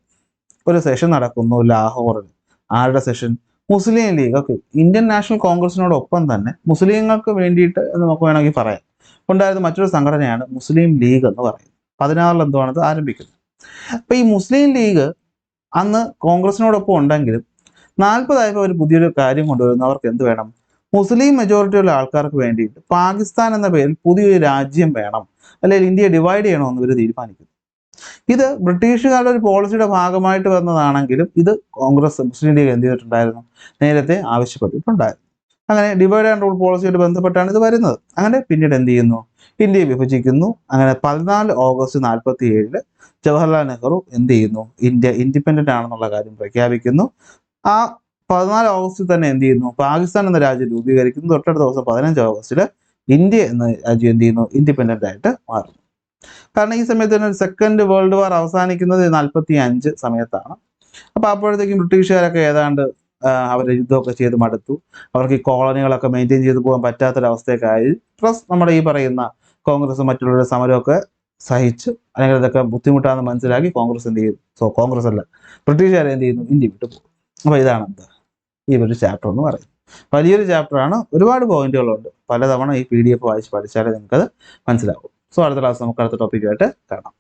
ഒരു സെഷൻ നടക്കുന്നു ലാഹോറിൽ. ആരുടെ സെഷൻ? മുസ്ലിം ലീഗ്. ഓക്കെ, ഇന്ത്യൻ നാഷണൽ കോൺഗ്രസിനോടൊപ്പം തന്നെ മുസ്ലിങ്ങൾക്ക് വേണ്ടിയിട്ട് എന്ന് നമുക്ക് വേണമെങ്കിൽ പറയാം ഉണ്ടായിരുന്ന മറ്റൊരു സംഘടനയാണ് മുസ്ലിം ലീഗ് എന്ന് പറയുന്നത്. 16 എന്തുവാണത് ആരംഭിക്കുന്നത്. അപ്പൊ ഈ മുസ്ലിം ലീഗ് അന്ന് കോൺഗ്രസിനോടൊപ്പം ഉണ്ടെങ്കിലും 40 അവർ പുതിയൊരു കാര്യം കൊണ്ടുവരുന്നു. അവർക്ക് എന്ത് വേണം? മുസ്ലിം മെജോറിറ്റിയുള്ള ആൾക്കാർക്ക് വേണ്ടിയിട്ട് പാകിസ്ഥാൻ എന്ന പേരിൽ പുതിയൊരു രാജ്യം വേണം, അല്ലെങ്കിൽ ഇന്ത്യയെ ഡിവൈഡ് ചെയ്യണമെന്ന് ഇവർ തീരുമാനിക്കുന്നു. ഇത് ബ്രിട്ടീഷുകാരുടെ ഒരു പോളിസിയുടെ ഭാഗമായിട്ട് വന്നതാണെങ്കിലും ഇത് കോൺഗ്രസ് മുസ്ലിം ലീഗ് എന്ത് ചെയ്തിട്ടുണ്ടായിരുന്നു? നേരത്തെ ആവശ്യപ്പെട്ടിട്ടുണ്ടായിരുന്നു. അങ്ങനെ ഡിവൈഡ് ആൻഡ് റൂൾ പോളിസിയായിട്ട് ബന്ധപ്പെട്ടാണ് ഇത് വരുന്നത്. അങ്ങനെ പിന്നീട് എന്ത് ചെയ്യുന്നു? ഇന്ത്യയെ വിഭജിക്കുന്നു. അങ്ങനെ 14 ഓഗസ്റ്റ് 1947 ജവഹർലാൽ നെഹ്റു എന്ത് ചെയ്യുന്നു? ഇന്ത്യ ഇൻഡിപെൻഡന്റ് ആണെന്നുള്ള കാര്യം പ്രഖ്യാപിക്കുന്നു. ആ 14 ഓഗസ്റ്റിൽ തന്നെ എന്ത് ചെയ്യുന്നു? പാകിസ്ഥാൻ എന്ന രാജ്യം രൂപീകരിക്കുന്നു. തൊട്ടടുത്ത ദിവസം 15 ഓഗസ്റ്റിൽ ഇന്ത്യ എന്ന രാജ്യം എന്ത് ചെയ്യുന്നു? ഇൻഡിപെൻഡന്റ് ആയിട്ട് മാറുന്നു. കാരണം ഈ സമയത്ത് തന്നെ സെക്കൻഡ് വേൾഡ് വാർ അവസാനിക്കുന്നത് 45 സമയത്താണ്. അപ്പൊ അപ്പോഴത്തേക്കും ബ്രിട്ടീഷുകാരൊക്കെ ഏതാണ്ട് അവർ യുദ്ധമൊക്കെ ചെയ്ത് മടുത്തു. അവർക്ക് ഈ കോളനികളൊക്കെ മെയിൻറ്റെയിൻ ചെയ്ത് പോകാൻ പറ്റാത്തൊരവസ്ഥയൊക്കെയായി. പ്ലസ് നമ്മുടെ ഈ പറയുന്ന കോൺഗ്രസ് മറ്റുള്ളവരുടെ സമരമൊക്കെ സഹിച്ച് അല്ലെങ്കിൽ അതൊക്കെ ബുദ്ധിമുട്ടാണെന്ന് മനസ്സിലാക്കി കോൺഗ്രസ് എന്ത് ചെയ്തു? കോൺഗ്രസ് അല്ല, ബ്രിട്ടീഷുകാരെ എന്ത് ചെയ്യുന്നു? ഇന്ത്യ വിട്ടു പോകും. അപ്പൊ ഇതാണ് എന്താ ഈ ഒരു ചാപ്റ്റർ എന്ന് പറയുന്നത്. വലിയൊരു ചാപ്റ്ററാണ്, ഒരുപാട് പോയിന്റുകളുണ്ട്. പലതവണ ഈ PDF വായിച്ച് പഠിച്ചാലേ നിങ്ങൾക്കത് മനസ്സിലാവും. സോ അടുത്ത ക്ലാസ് നമുക്ക് അടുത്ത ടോപ്പിക്കായിട്ട് കാണാം.